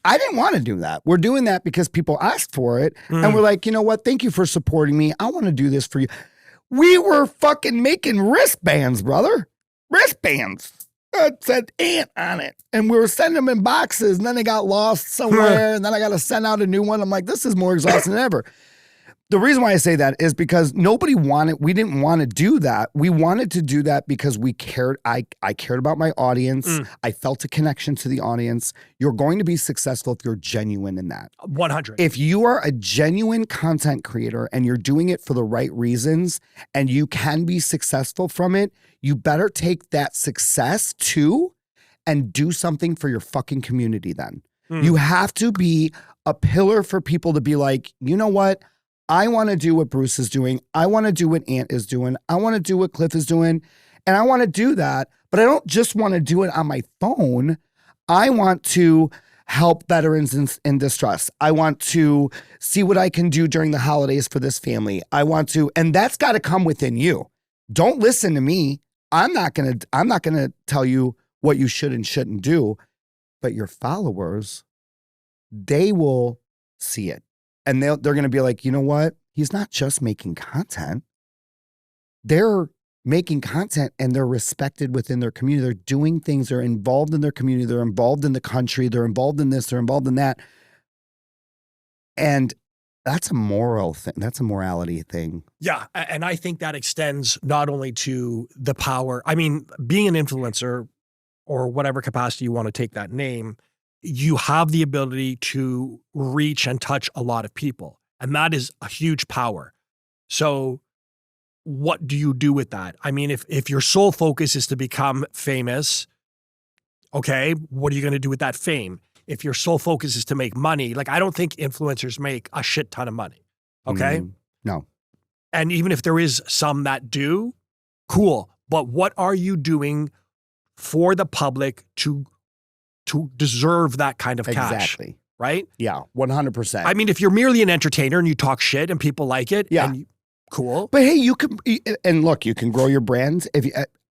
I didn't want to do that. We're doing that because people asked for it. And we're like, you know what? Thank you for supporting me. I want to do this for you. We were fucking making wristbands, brother. Wristbands. It said Ant on it. And we were sending them in boxes and then they got lost somewhere. And then I got to send out a new one. I'm like, this is more exhausting than ever. The reason why I say that is because we didn't want to do that. We wanted to do that because we cared. I cared about my audience. I felt a connection to the audience. You're going to be successful if you're genuine in that. 100. If you are a genuine content creator and you're doing it for the right reasons and you can be successful from it, you better take that success too and do something for your fucking community then. You have to be a pillar for people to be like, you know what? I want to do what Bruce is doing. I want to do what Ant is doing. I want to do what Cliff is doing. And I want to do that, but I don't just want to do it on my phone. I want to help veterans in distress. I want to see what I can do during the holidays for this family. And that's got to come within you. Don't listen to me. I'm not going to tell you what you should and shouldn't do, but your followers, they will see it. And they're going to be like, you know what? He's not just making content. They're making content and they're respected within their community. They're doing things. They're involved in their community. They're involved in the country. They're involved in this. They're involved in that. And that's a moral thing. That's a morality thing. Yeah. And I think that extends not only to the power. I mean, being an influencer or whatever capacity you want to take that name, you have the ability to reach and touch a lot of people. And that is a huge power. So what do you do with that? I mean, if your sole focus is to become famous, okay, what are you going to do with that fame? If your sole focus is to make money, like I don't think influencers make a shit ton of money. Okay? No. And even if there is some that do, cool. But what are you doing for the public to deserve that kind of cash? Exactly. Right? Yeah, 100%. I mean, if you're merely an entertainer and you talk shit and people like it, cool. But hey, you can, and look, you can grow your brand.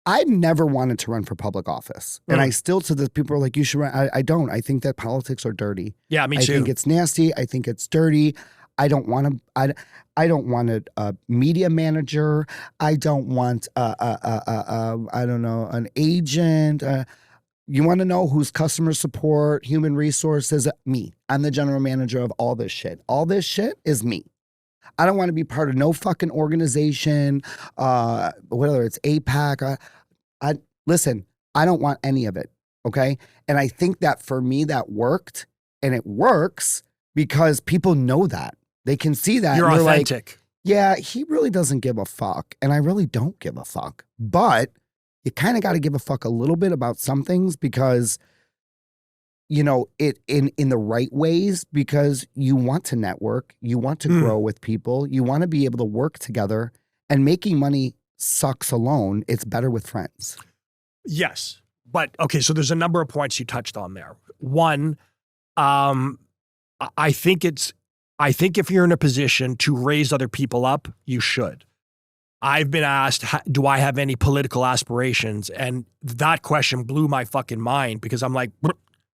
I've never wanted to run for public office. And I still, to the people are like, you should run. I don't. I think that politics are dirty. Yeah, me too. I think it's nasty. I think it's dirty. I don't want to, I don't want a media manager. I don't want, I don't know, an agent. You want to know who's customer support, human resources? Me. I'm the general manager of all this shit. All this shit is me. I don't want to be part of no fucking organization, whether it's APAC. Listen, I don't want any of it, okay? And I think that for me, that worked, and it works because people know that. They can see that. You're authentic. Like, yeah, he really doesn't give a fuck, and I really don't give a fuck. But you kind of got to give a fuck a little bit about some things because, it in the right ways, because you want to network, you want to grow with people, you want to be able to work together, and making money sucks alone. It's better with friends. Yes. But okay, so there's a number of points you touched on there. One, I think if you're in a position to raise other people up, you should. I've been asked, do I have any political aspirations? And that question blew my fucking mind because I'm like,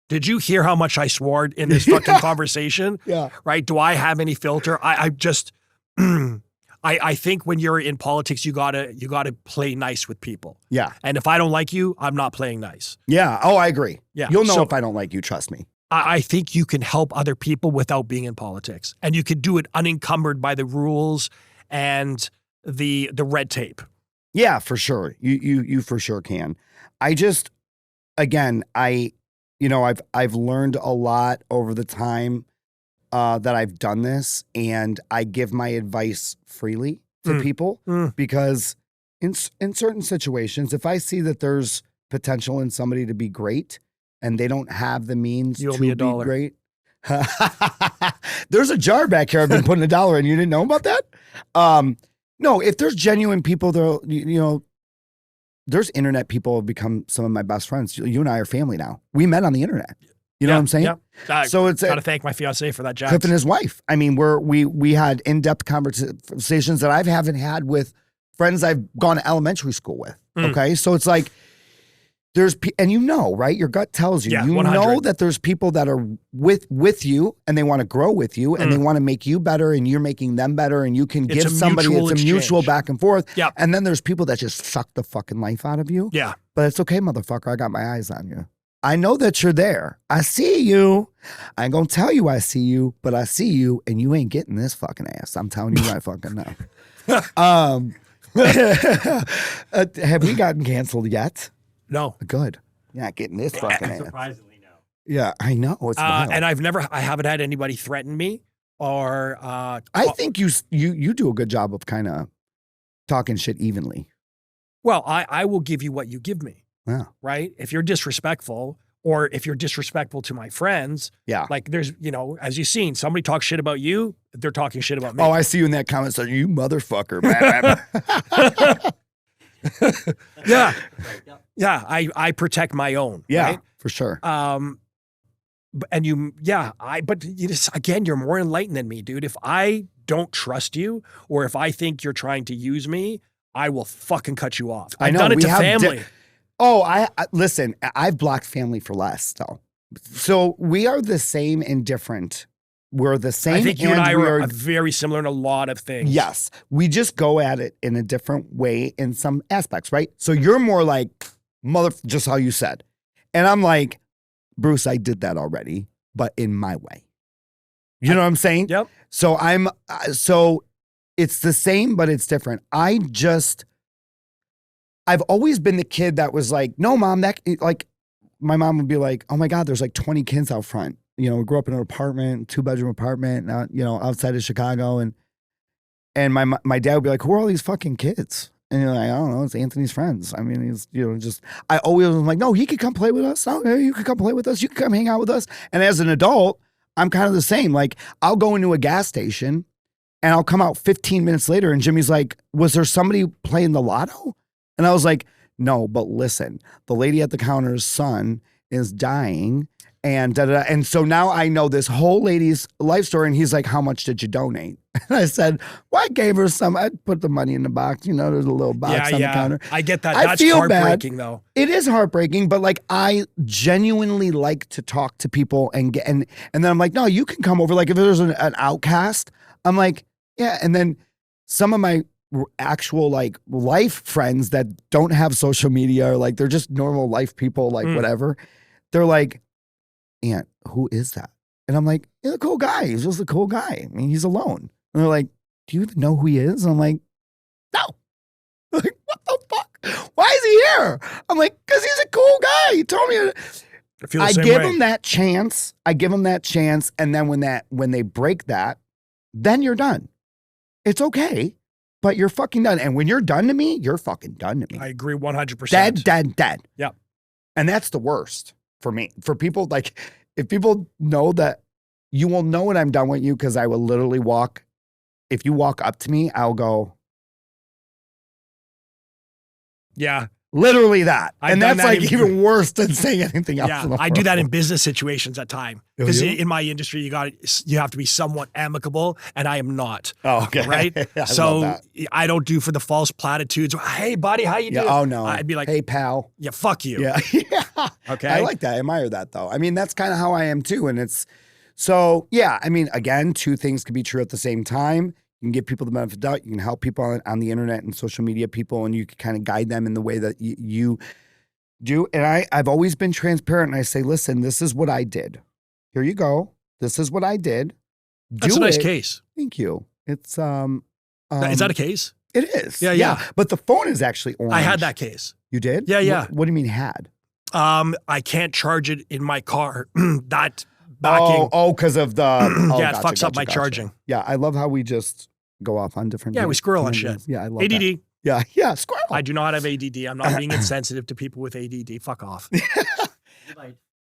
did you hear how much I swore in this fucking conversation? Yeah. Right? Do I have any filter? I just, I think when you're in politics, you gotta play nice with people. Yeah. And if I don't like you, I'm not playing nice. Yeah. Oh, I agree. Yeah. You'll know So- if I don't like you, trust me. I think you can help other people without being in politics. And you can do it unencumbered by the rules and the red tape. Yeah, for sure. You for sure can. I just, again, I've learned a lot over the time that I've done this, and I give my advice freely to people because in certain situations, if I see that there's potential in somebody to be great and they don't have the means You owe to me be $1. great. There's a jar back here. I've been putting $1 in. You didn't know about that? No, if there's genuine people, there's internet people have become some of my best friends. You and I are family now. We met on the internet. You know what I'm saying? Yeah. So it's got to thank my fiance for that, Jack. Cliff and his wife. I mean, we had in-depth conversations that I haven't had with friends I've gone to elementary school with. Okay, so it's like and right? Your gut tells you. Yeah, you 100. know that there's people that are with you and they want to grow with you and they want to make you better and you're making them better and you can It's give a somebody mutual it's a mutual exchange. back and forth. Yep. And then there's people that just suck the fucking life out of you. Yeah. But it's okay, motherfucker. I got my eyes on you. I know that you're there. I see you. I ain't gonna tell you I see you, but I see you and you ain't getting this fucking ass. I'm telling you right fucking now. Have we gotten canceled yet? No. Good. You're not getting this fucking ass. Surprisingly, no. Yeah, I know. It's wild. And I haven't had anybody threaten me or I think you do a good job of kind of talking shit evenly. well, I will give you what you give me. Yeah. Right? If you're disrespectful or if you're disrespectful to my friends, Yeah. like there's, as you've seen, somebody talks shit about you, they're talking shit about me. Oh, I see you in that comment section. You motherfucker. yeah. Right, yep. Yeah. I protect my own. Yeah, Right? for sure. But you just, again, you're more enlightened than me, dude. If I don't trust you or if I think you're trying to use me, I will fucking cut you off. I I've know, done it we to have family. I listen, I've blocked family for less though. So we are the same and different. We're the same. I think you and I we are very similar in a lot of things. Yes. We just go at it in a different way in some aspects, right? So you're more like, just how you said. And I'm like, Bruce, I did that already, but in my way. You know what I'm saying? Yep. So so it's the same, but it's different. I've always been the kid that was like, no, mom, my mom would be like, oh my God, there's like 20 kids out front. We grew up in an apartment, 2-bedroom apartment, outside of Chicago. And my dad would be like, who are all these fucking kids? And you're like, I don't know, it's Anthony's friends. I mean, he's, I always was like, no, he could come play with us. No, you could come play with us. You could come hang out with us. And as an adult, I'm kind of the same. Like, I'll go into a gas station and I'll come out 15 minutes later and Jimmy's like, was there somebody playing the lotto? And I was like, no, but listen, the lady at the counter's son is dying and da-da-da. And so now I know this whole lady's life story. And he's like, how much did you donate? And I said, well, I gave her some. I put the money in the box. There's a little box on the counter. I get that. I That's feel heartbreaking, bad. though. It is heartbreaking, but like I genuinely like to talk to people and then I'm like, no, you can come over. Like if there's an outcast, I'm like, yeah. And then some of my actual like life friends that don't have social media or like they're just normal life people, like whatever. They're like, Aunt, who is that? And I'm like, he's a cool guy. He's just a cool guy. I mean, he's alone. And they're like, do you even know who he is? And I'm like, no. They're like, what the fuck? Why is he here? I'm like, because he's a cool guy. He told me. I give him that chance. And then when they break that, then you're done. It's okay, but you're fucking done. And when you're done to me, you're fucking done to me. I agree 100%. Dead. Yep. And that's the worst for me. For people, like, if people know that, you will know when I'm done with you because I will literally walk. If you walk up to me, I'll go. Yeah. Literally that. I've And done that's that like in- even worse than saying anything else. Yeah, in the I do that in world. business situations at time Oh, because you? in my industry, you have to be somewhat amicable, and I am not. Oh, okay. Right? I love So that. I don't do for the false platitudes. Hey, buddy, how you Yeah. doing? Oh, no. I'd be like, hey, pal. yeah, fuck you. Yeah. Yeah. Okay. I like that. I admire that, though. I mean, that's kind of how I am, too. And it's so, yeah. I mean, again, two things can be true at the same time. You can give people the benefit of the doubt. You can help people on the internet and social media people, and you can kind of guide them in the way that you do. And I've always been transparent, and I say, listen, this is what I did. Here you go. This is what I did. That's a nice case. Thank you. It's Is that a case? It is. Yeah. But the phone is actually orange. I had that case. You did? Yeah. What do you mean had? I can't charge it in my car. That backing. Oh, because of the Yeah, it fucks up my charging. Yeah, I love how we just go off on different. Yeah, we squirrel on tangents. shit. Yeah, I love ADD. that. Yeah, squirrel. I do not have ADD. I'm not being insensitive to people with ADD. Fuck off.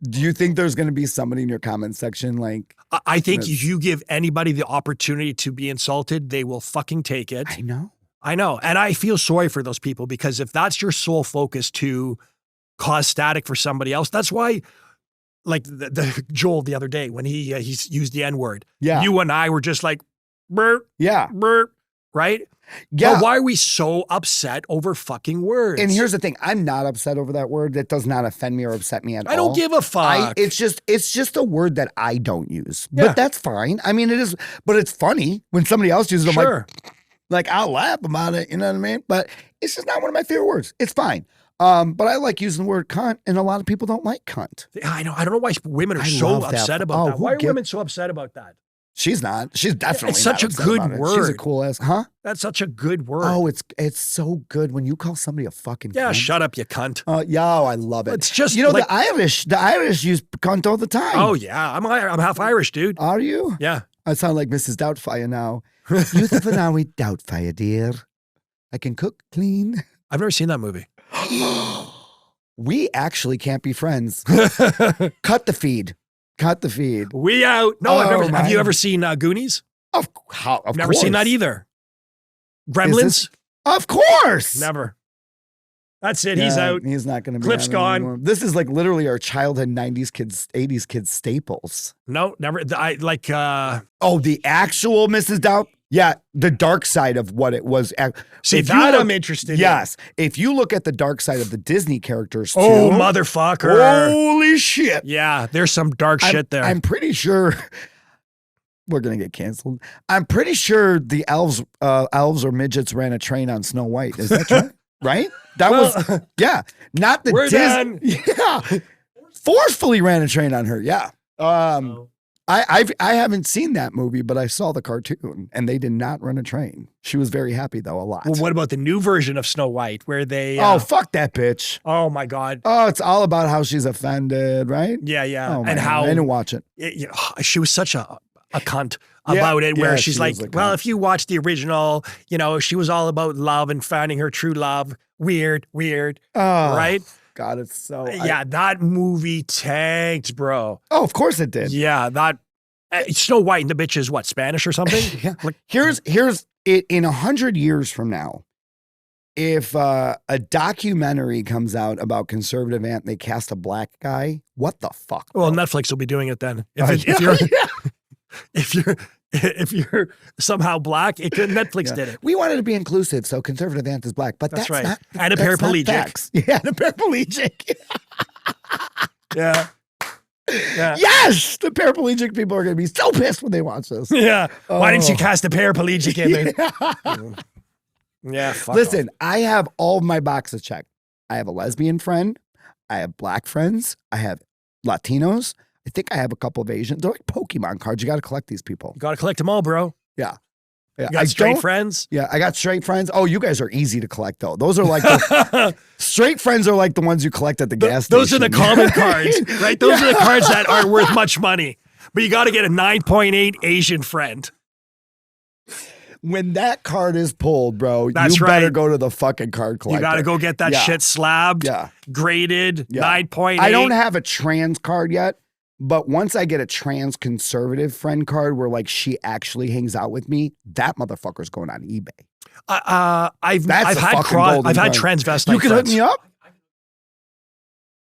Do you think there's going to be somebody in your comment section like? I think if you give anybody the opportunity to be insulted, they will fucking take it. I know. And I feel sorry for those people because if that's your sole focus to cause static for somebody else, that's why, like the Joel the other day when he used the N-word. Yeah. You and I were just like, burp, Yeah. burp, right? Yeah. But why are we so upset over fucking words? And here's the thing: I'm not upset over that word. That does not offend me or upset me at all. I don't give a fuck. It's just a word that I don't use. Yeah. But that's fine. I mean, it is. But it's funny when somebody else uses it. I'm Sure. like I'll laugh about it. You know what I mean? But it's just not one of my favorite words. It's fine. But I like using the word cunt, and a lot of people don't like cunt. I know. I don't know why women are I so love that. upset Oh, about that. who Why are give- women so upset about that? She's not. She's definitely It's such not a upset good about it. word. She's a cool ass, huh? That's such a good word. Oh, it's so good when you call somebody a fucking yeah, cunt. shut up, you cunt. Yeah, I love it. It's just the Irish use cunt all the time. Oh yeah, I'm half Irish, dude. Are you? Yeah. I sound like Mrs. Doubtfire now. Youth of an hour Doubtfire, dear. I can cook, clean. I've never seen that movie. We actually can't be friends. Cut the feed. We out. No, Oh, have you ever seen Goonies? Of Never course. seen that either. Gremlins? Of course. Never. That's it. He's Yeah, out. He's not going to be Cliff's on gone. anymore. This is like literally our childhood 90s kids, 80s kids staples. No, never. I like. Oh, the actual Mrs. Doubt? Yeah, the dark side of what it was. See, If you that look- I'm interested in. Yes. If you look at the dark side of the Disney characters too. Oh, motherfucker. Holy shit. Yeah, there's some dark shit there. I'm pretty sure we're going to get canceled. I'm pretty sure the elves or midgets ran a train on Snow White. Is that true? Right? That was, yeah. Not the We're done. Yeah. Forcefully ran a train on her. Yeah. I haven't seen that movie, but I saw the cartoon, and they did not run a train. She was very happy though, a lot. Well, what about the new version of Snow White where they? Oh, fuck that bitch! Oh my God! Oh, it's all about how she's offended, right? Yeah, Oh, and man, how I didn't watch it. She was such a cunt Yeah, about it. Where yeah, she's she like, was a well, cunt. if you watch the original, she was all about love and finding her true love. Weird, Oh, right? God, it's so. Yeah, that movie tanked, bro. Oh, of course it did. Yeah, that Snow White and the bitch is what, Spanish or something? Yeah. Here's it in 100 years from now. If a documentary comes out about conservative aunt, they cast a black guy. What the fuck? Well, Netflix will be doing it then. If you're somehow black, Netflix did it. We wanted to be inclusive, so conservative aunt is black, but that's right. not. And a that's not paraplegic. facts. Yeah, and a paraplegic. Yeah. Yes, the paraplegic people are going to be so pissed when they watch this. Yeah. Why didn't you Oh. cast a paraplegic in there? Yeah. Fuck Listen, off. I have all of my boxes checked. I have a lesbian friend. I have black friends. I have Latinos. I think I have a couple of Asians. They're like Pokemon cards. You got to collect these people. You got to collect them all, bro. Yeah. You got straight friends. Yeah, I got straight friends. Oh, you guys are easy to collect, though. Those are like straight friends are like the ones you collect at the gas station. Those are the common cards, right? Those are the cards that aren't worth much money. But you got to get a 9.8 Asian friend. When that card is pulled, bro, That's you better right. go to the fucking card collector. You got to go get that Yeah. shit slabbed, Yeah. graded, Yeah. 9.8. I don't have a trans card yet, but once I get a trans conservative friend card where like she actually hangs out with me, that motherfucker's going on eBay. I've That's a had fucking golden I've had card. transvestite You can hook friends. me up?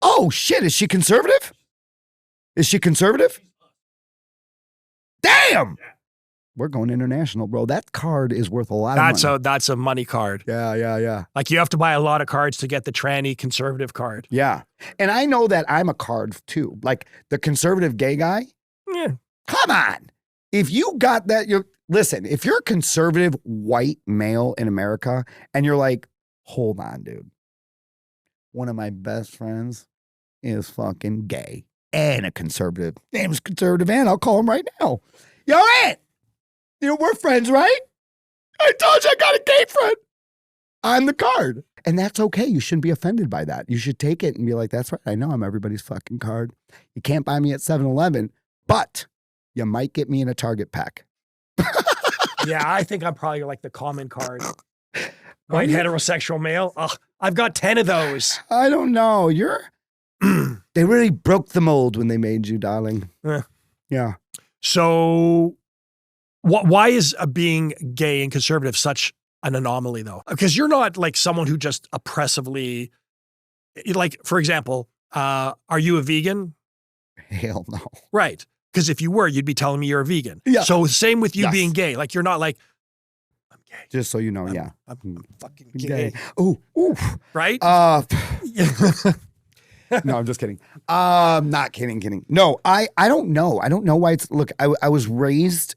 Oh, shit. Is she conservative? Is she conservative? Damn. We're going international, bro. That card is worth a lot of money. That's a money card. Yeah. Like you have to buy a lot of cards to get the tranny conservative card. Yeah. And I know that I'm a card too. Like the conservative gay guy. Yeah. Come on. If you got that, listen, if you're a conservative white male in America and you're like, hold on, dude. One of my best friends is fucking gay and a conservative. Name's conservative and I'll call him right now. Yo, Aunt, we're friends, right? I told you I got a gay friend. I'm the card. And that's okay. You shouldn't be offended by that. You should take it and be like, that's right. I know I'm everybody's fucking card. You can't buy me at 7-Eleven, but you might get me in a Target pack. Yeah, I think I'm probably like the common card. White heterosexual male. Ugh, I've got 10 of those. I don't know. They really broke the mold when they made you, darling. Yeah. So why is being gay and conservative such an anomaly though? Because you're not like someone who just oppressively, like, for example, are you a vegan? Hell no. Right. Because if you were, you'd be telling me you're a vegan. Yeah. So same with you being gay. Like, you're not like, I'm gay. Just so you know, I'm fucking gay. Ooh. Right? No, I'm just kidding. Not kidding. No, I don't know. I don't know why it's, look, I was raised,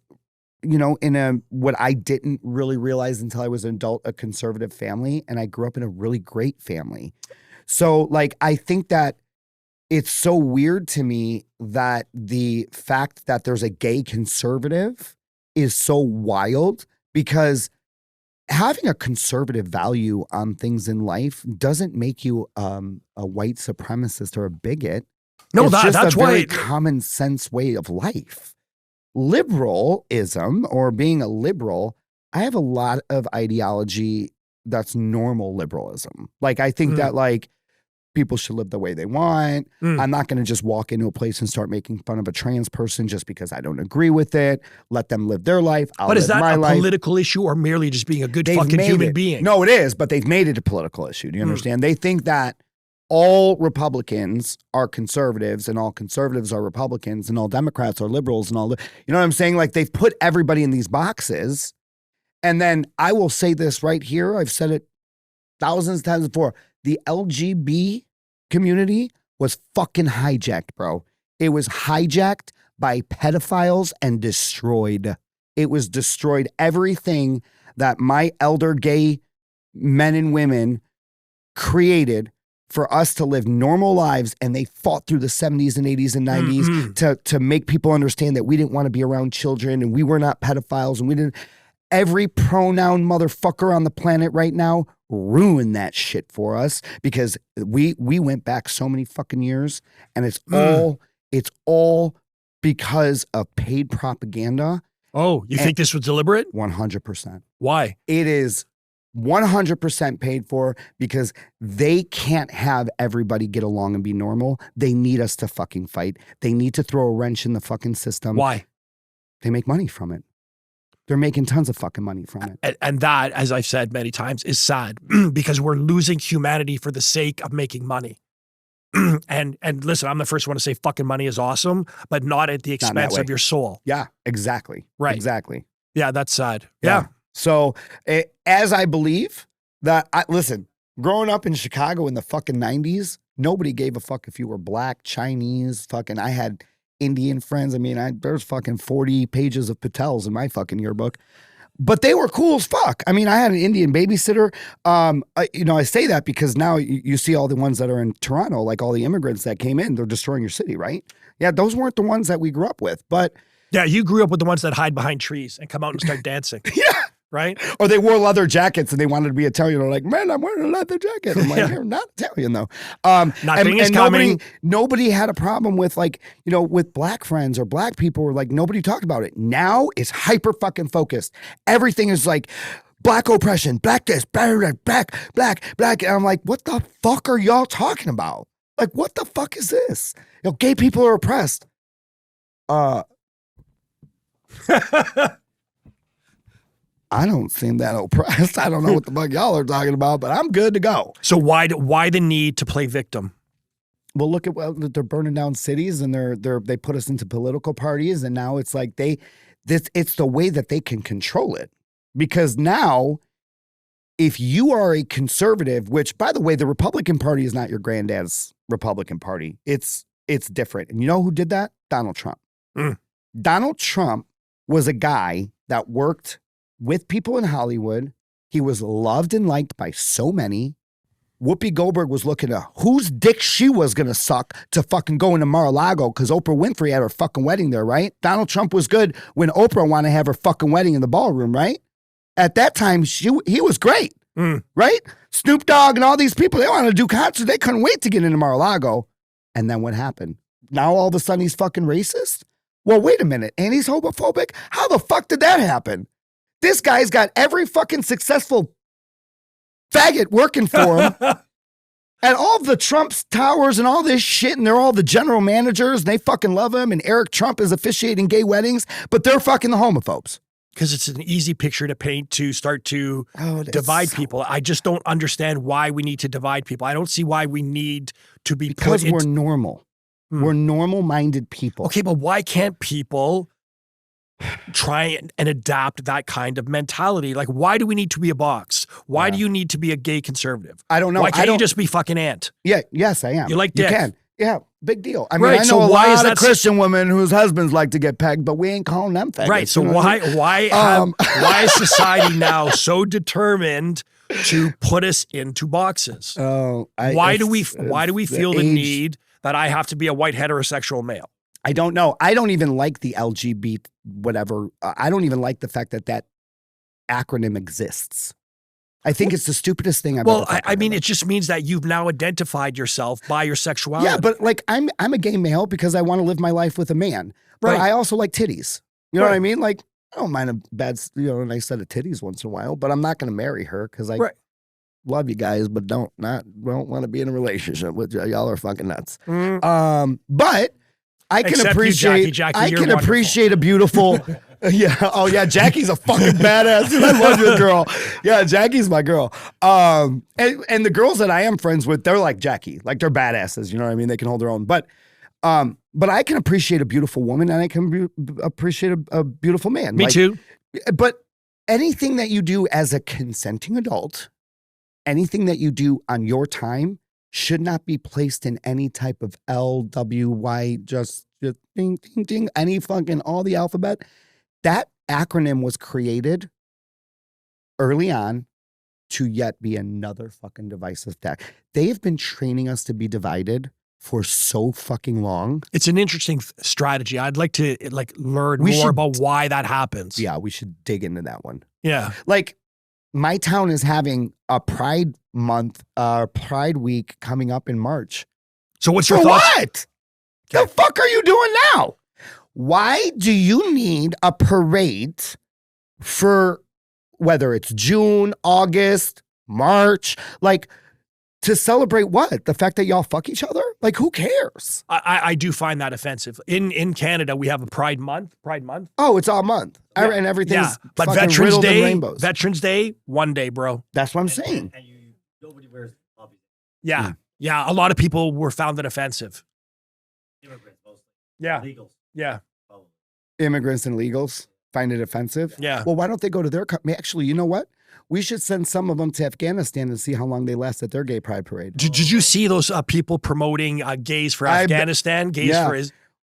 in what I didn't really realize until I was an adult, a conservative family. And I grew up in a really great family. So like, I think that it's so weird to me that the fact that there's a gay conservative is so wild, because having a conservative value on things in life doesn't make you a white supremacist or a bigot. No, it's just that's a very why common sense way of life. Liberalism, or being a liberal, I have a lot of ideology that's normal liberalism. Like, I think that like people should live the way they want. I'm not going to just walk into a place and start making fun of a trans person just because I don't agree with it. Let them live their life. But is that a political issue or merely just being a good fucking human being? No, it is, but they've made it a political issue. Do you understand? They think that all Republicans are conservatives and all conservatives are Republicans and all Democrats are liberals and all, you know what I'm saying? Like, they've put everybody in these boxes. And then I will say this right here. I've said it thousands of times before. The LGB community was fucking hijacked, bro. It was hijacked by pedophiles and destroyed. It was destroyed. Everything that my elder gay men and women created for us to live normal lives, and they fought through the 70s and 80s and 90s to make people understand that we didn't want to be around children and we were not pedophiles and we didn't. Every pronoun motherfucker on the planet right now ruined that shit for us, because we went back so many fucking years, and it's all because of paid propaganda. Oh, you think this was deliberate? 100%. Why? It is 100% paid for, because they can't have everybody get along and be normal. They need us to fucking fight. They need to throw a wrench in the fucking system. Why? They make money from it. They're making tons of fucking money from it. And that, as I've said many times, is sad because we're losing humanity for the sake of making money. and listen, I'm the first one to say fucking money is awesome, but not at the expense of your soul. Yeah, exactly. Right. Exactly. Yeah, that's sad. Yeah. So as I believe that, listen, growing up in Chicago in the fucking 90s, nobody gave a fuck if you were black, Chinese, fucking, I had Indian friends. I mean, there's fucking 40 pages of Patels in my fucking yearbook, but they were cool as fuck. I mean, I had an Indian babysitter. I say that because now you see all the ones that are in Toronto, like all the immigrants that came in, they're destroying your city, right? Yeah, those weren't the ones that we grew up with, but. Yeah, you grew up with the ones that hide behind trees and come out and start dancing. Yeah. Right? Or they wore leather jackets and they wanted to be Italian. They're like, man, I'm wearing a leather jacket. I'm like, you're not Italian though. Nothing is coming. Nobody had a problem with with black friends or black people, or like nobody talked about it. Now it's hyper fucking focused. Everything is like black oppression, black this, black. And I'm like, what the fuck are y'all talking about? Like, what the fuck is this? Gay people are oppressed. I don't seem that oppressed. I don't know what the fuck y'all are talking about, but I'm good to go. So why the need to play victim? Well, look at they're burning down cities, and they put us into political parties, and now it's like it's the way that they can control it. Because now, if you are a conservative, which by the way, the Republican Party is not your granddad's Republican Party. It's different. And you know who did that? Donald Trump. Donald Trump was a guy that worked with people in Hollywood. He was loved and liked by so many. Whoopi Goldberg was looking at whose dick she was going to suck to fucking go into Mar-a-Lago because Oprah Winfrey had her fucking wedding there, right? Donald Trump was good when Oprah wanted to have her fucking wedding in the ballroom, right? At that time, he was great, right? Snoop Dogg and all these people, they wanted to do concerts. They couldn't wait to get into Mar-a-Lago. And then what happened? Now all of a sudden he's fucking racist? Well, wait a minute. And he's homophobic? How the fuck did that happen? This guy's got every fucking successful faggot working for him at all the Trump's towers and all this shit, and they're all the general managers, and they fucking love him, and Eric Trump is officiating gay weddings, but they're fucking the homophobes. Because it's an easy picture to paint to start to divide people. I just don't understand why we need to divide people. I don't see why we need to be because we're normal. We're normal-minded people. Okay, but why can't people try and adapt that kind of mentality? Like, why do we need to be a box? Why do you need to be a gay conservative? I don't know. Why can't you just be fucking Ant? Yeah, yes, I am. You like dick? You can. Yeah, big deal. I mean, I know a lot of Christian women whose husbands like to get pegged, but we ain't calling them faggots. Right, so why is society now so determined to put us into boxes? Why do we feel the need that I have to be a white heterosexual male? I don't know. I don't even like the LGB whatever. I don't even like the fact that acronym exists. I think it's the stupidest thing I've ever heard. I mean, it just means that you've now identified yourself by your sexuality. Yeah, but like I'm a gay male because I want to live my life with a man. But I also like titties. You know what I mean? Like, I don't mind a nice set of titties once in a while, but I'm not going to marry her because I love you guys, but don't want to be in a relationship with you. Y'all are fucking nuts. But I can appreciate appreciate a beautiful Jackie's a fucking badass. I love your girl. Yeah, Jackie's my girl. And the girls that I am friends with, they're like Jackie. Like they're badasses, you know what I mean? They can hold their own. But I can appreciate a beautiful woman and I can appreciate a beautiful man. Me too. But anything that you do as a consenting adult, anything that you do on your time should not be placed in any type of LWY, just ding, ding, ding, any fucking, all the alphabet. That acronym was created early on to yet be another fucking divisive tag. They have been training us to be divided for so fucking long. It's an interesting strategy. I'd like to learn more about why that happens. Yeah, we should dig into that one. Yeah. Like, my town is having a Pride Month, Pride Week coming up in March. So what's your thoughts? What? The fuck are you doing now? Why do you need a parade for whether it's June, August, March, like to celebrate what? The fact that y'all fuck each other? Like, who cares? I do find that offensive. In Canada, we have a Pride Month. Oh, it's all month. Yeah. And everything's but Veterans Day, 1 day, bro. That's what I'm saying. And nobody wears hobbies. Yeah. Yeah. A lot of people were found it offensive. Immigrants mostly. Yeah. Illegals. Yeah. Probably. Immigrants and illegals find it offensive. Yeah. Well, why don't they go to their country? Actually, you know what? We should send some of them to Afghanistan and see how long they last at their gay pride parade. Did you see those people promoting gays for Afghanistan? Gays for his.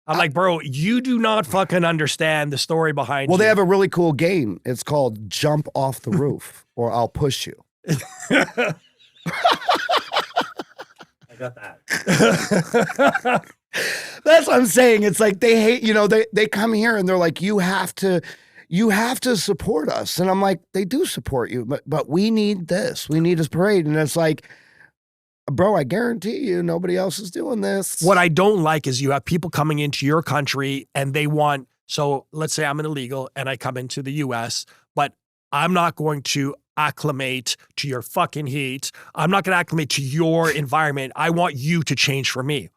I'm like, bro, you do not fucking understand the story behind. Well, they have a really cool game. It's called Jump Off the Roof or I'll Push You. I got that. That's what I'm saying. It's like they hate, they come here and they're like, you have to support us. And I'm like, they do support you, but we need this. We need this parade. And it's like, bro, I guarantee you nobody else is doing this. What I don't like is you have people coming into your country and they want, so let's say I'm an illegal and I come into the US, but I'm not going to acclimate to your fucking heat. I'm not going to acclimate to your environment. I want you to change for me.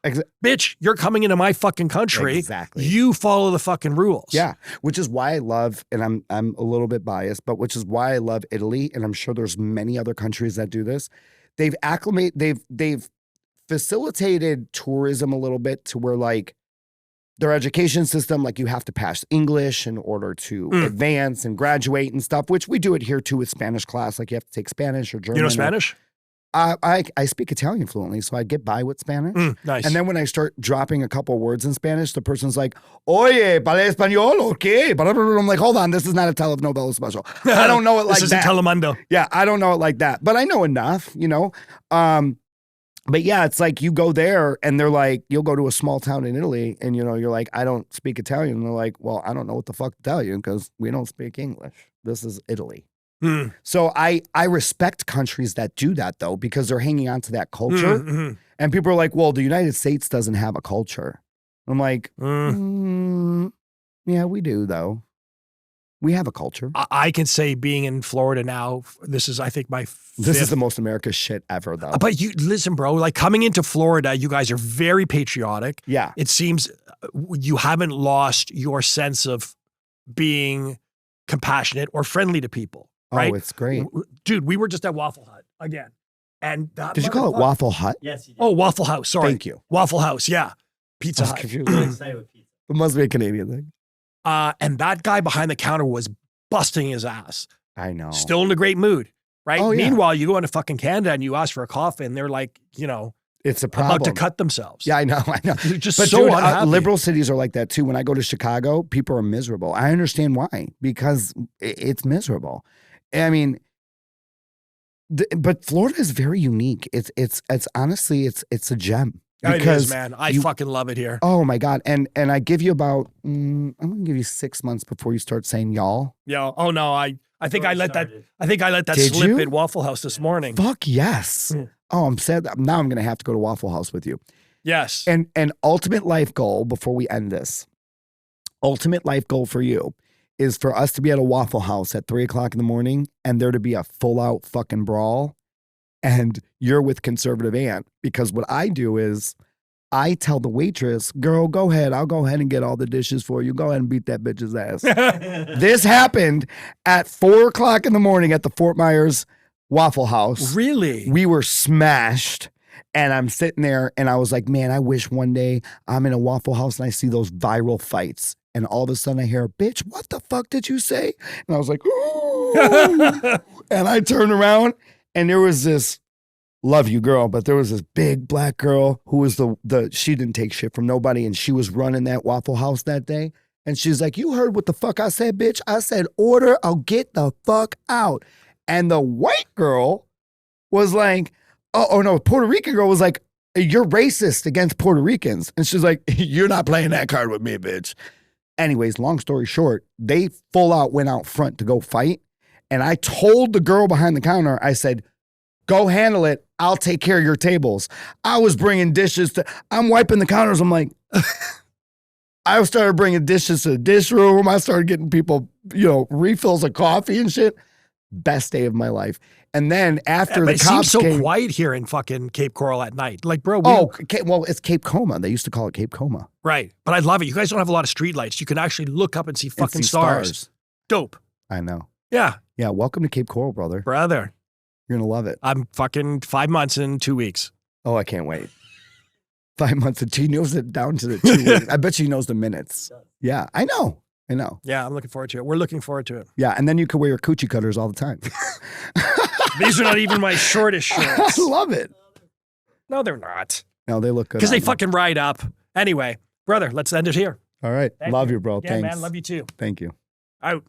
Bitch, you're coming into my fucking country. Exactly. You follow the fucking rules. Yeah, which is why I love, and I'm a little bit biased, but which is why I love Italy, and I'm sure there's many other countries that do this. They've facilitated tourism a little bit to where like their education system, like you have to pass English in order to advance and graduate and stuff, which we do it here too with Spanish class. Like you have to take Spanish or German. You know Spanish? I speak Italian fluently, so I get by with Spanish. Nice. And then when I start dropping a couple words in Spanish, the person's like, oye, para español, okay. But I'm like, hold on, this is not a telenovela special. I don't know it like this that. This is a telemundo. Yeah, I don't know it like that. But I know enough, you know? But yeah, it's like you go there and they're like, you'll go to a small town in Italy and, you know, you're like, I don't speak Italian. And they're like, well, I don't know what the fuck to tell you because we don't speak English. This is Italy. So I respect countries that do that though, because they're hanging on to that culture. And people are like, well, the United States doesn't have a culture. I'm like, yeah, we do though. We have a culture. I can say being in Florida now, this is, I think, my fifth. This is the most America shit ever though. But you listen, bro, like coming into Florida, you guys are very patriotic. Yeah. It seems you haven't lost your sense of being compassionate or friendly to people. Right? Oh, it's great. Dude, we were just at Waffle Hut again. And that Did you call it Waffle Hut? Yes, you did. Oh, Waffle House. Sorry. Thank you. Waffle House. Yeah. Pizza I was Hut. confused. I'm excited with pizza. It must be a Canadian thing. And that guy behind the counter was busting his ass. I know. Still in a great mood. Right. Oh, yeah. Meanwhile, you go into fucking Canada and you ask for a coffee and they're like, you know, It's a problem. about to cut themselves. Yeah, I know. They're just But so dude, unhappy. liberal cities are like that too. When I go to Chicago, people are miserable. I understand why, because it's miserable. I mean, but Florida is very unique. It's honestly, it's a gem. It Because is, man. I fucking love it here. Oh my God. And I give you about, I'm going to give you 6 months before you start saying y'all. Yeah. Oh no. I think I let that. Started. I think I let that Did slip you? at Waffle House this morning. Fuck yes. Oh, I'm sad. Now I'm going to have to go to Waffle House with you. Yes. And an ultimate life goal before we end this, ultimate life goal for you is for us to be at a Waffle House at 3:00 in the morning and there to be a full out fucking brawl. And you're with conservative aunt, because what I do is I tell the waitress, girl, go ahead. I'll go ahead and get all the dishes for you. Go ahead and beat that bitch's ass. This happened at 4:00 in the morning at the Fort Myers Waffle House. Really? We were smashed. And I'm sitting there and I was like, man, I wish one day I'm in a Waffle House and I see those viral fights. And all of a sudden I hear, bitch, what the fuck did you say? And I was like, ooh. And I turned around and there was this, love you girl, but there was this big black girl who was she didn't take shit from nobody. And she was running that Waffle House that day. And she's like, you heard what the fuck I said, bitch? I said, order, I'll get the fuck out. And the white girl was like, oh no, Puerto Rican girl was like, you're racist against Puerto Ricans. And she's like, you're not playing that card with me, bitch. Anyways, long story short, they full out went out front to go fight. And I told the girl behind the counter, I said, go handle it. I'll take care of your tables. I was bringing dishes I'm wiping the counters. I'm like, I started bringing dishes to the dish room. I started getting people, refills of coffee and shit. Best day of my life. And then after the it cops seems so came, quiet here in fucking Cape Coral at night. Like, bro. well, it's Cape Coma. They used to call it Cape Coma. Right. But I love it. You guys don't have a lot of street lights. You can actually look up and see fucking stars. Dope. I know. Yeah. Yeah. Welcome to Cape Coral, brother. Brother. You're going to love it. I'm fucking 5 months in 2 weeks. Oh, I can't wait. 5 months. She knows it down to the 2 weeks. I bet she knows the minutes. Yeah, I know. Yeah, I'm looking forward to it. We're looking forward to it. Yeah, and then you can wear your coochie cutters all the time. These are not even my shortest shorts. I love it. No, they're not. No, they look good. Because they on you. fucking ride up. Anyway, brother, let's end it here. All right. Thank love you. you, bro. Yeah, Thanks. man. Love you too. Thank you. Out.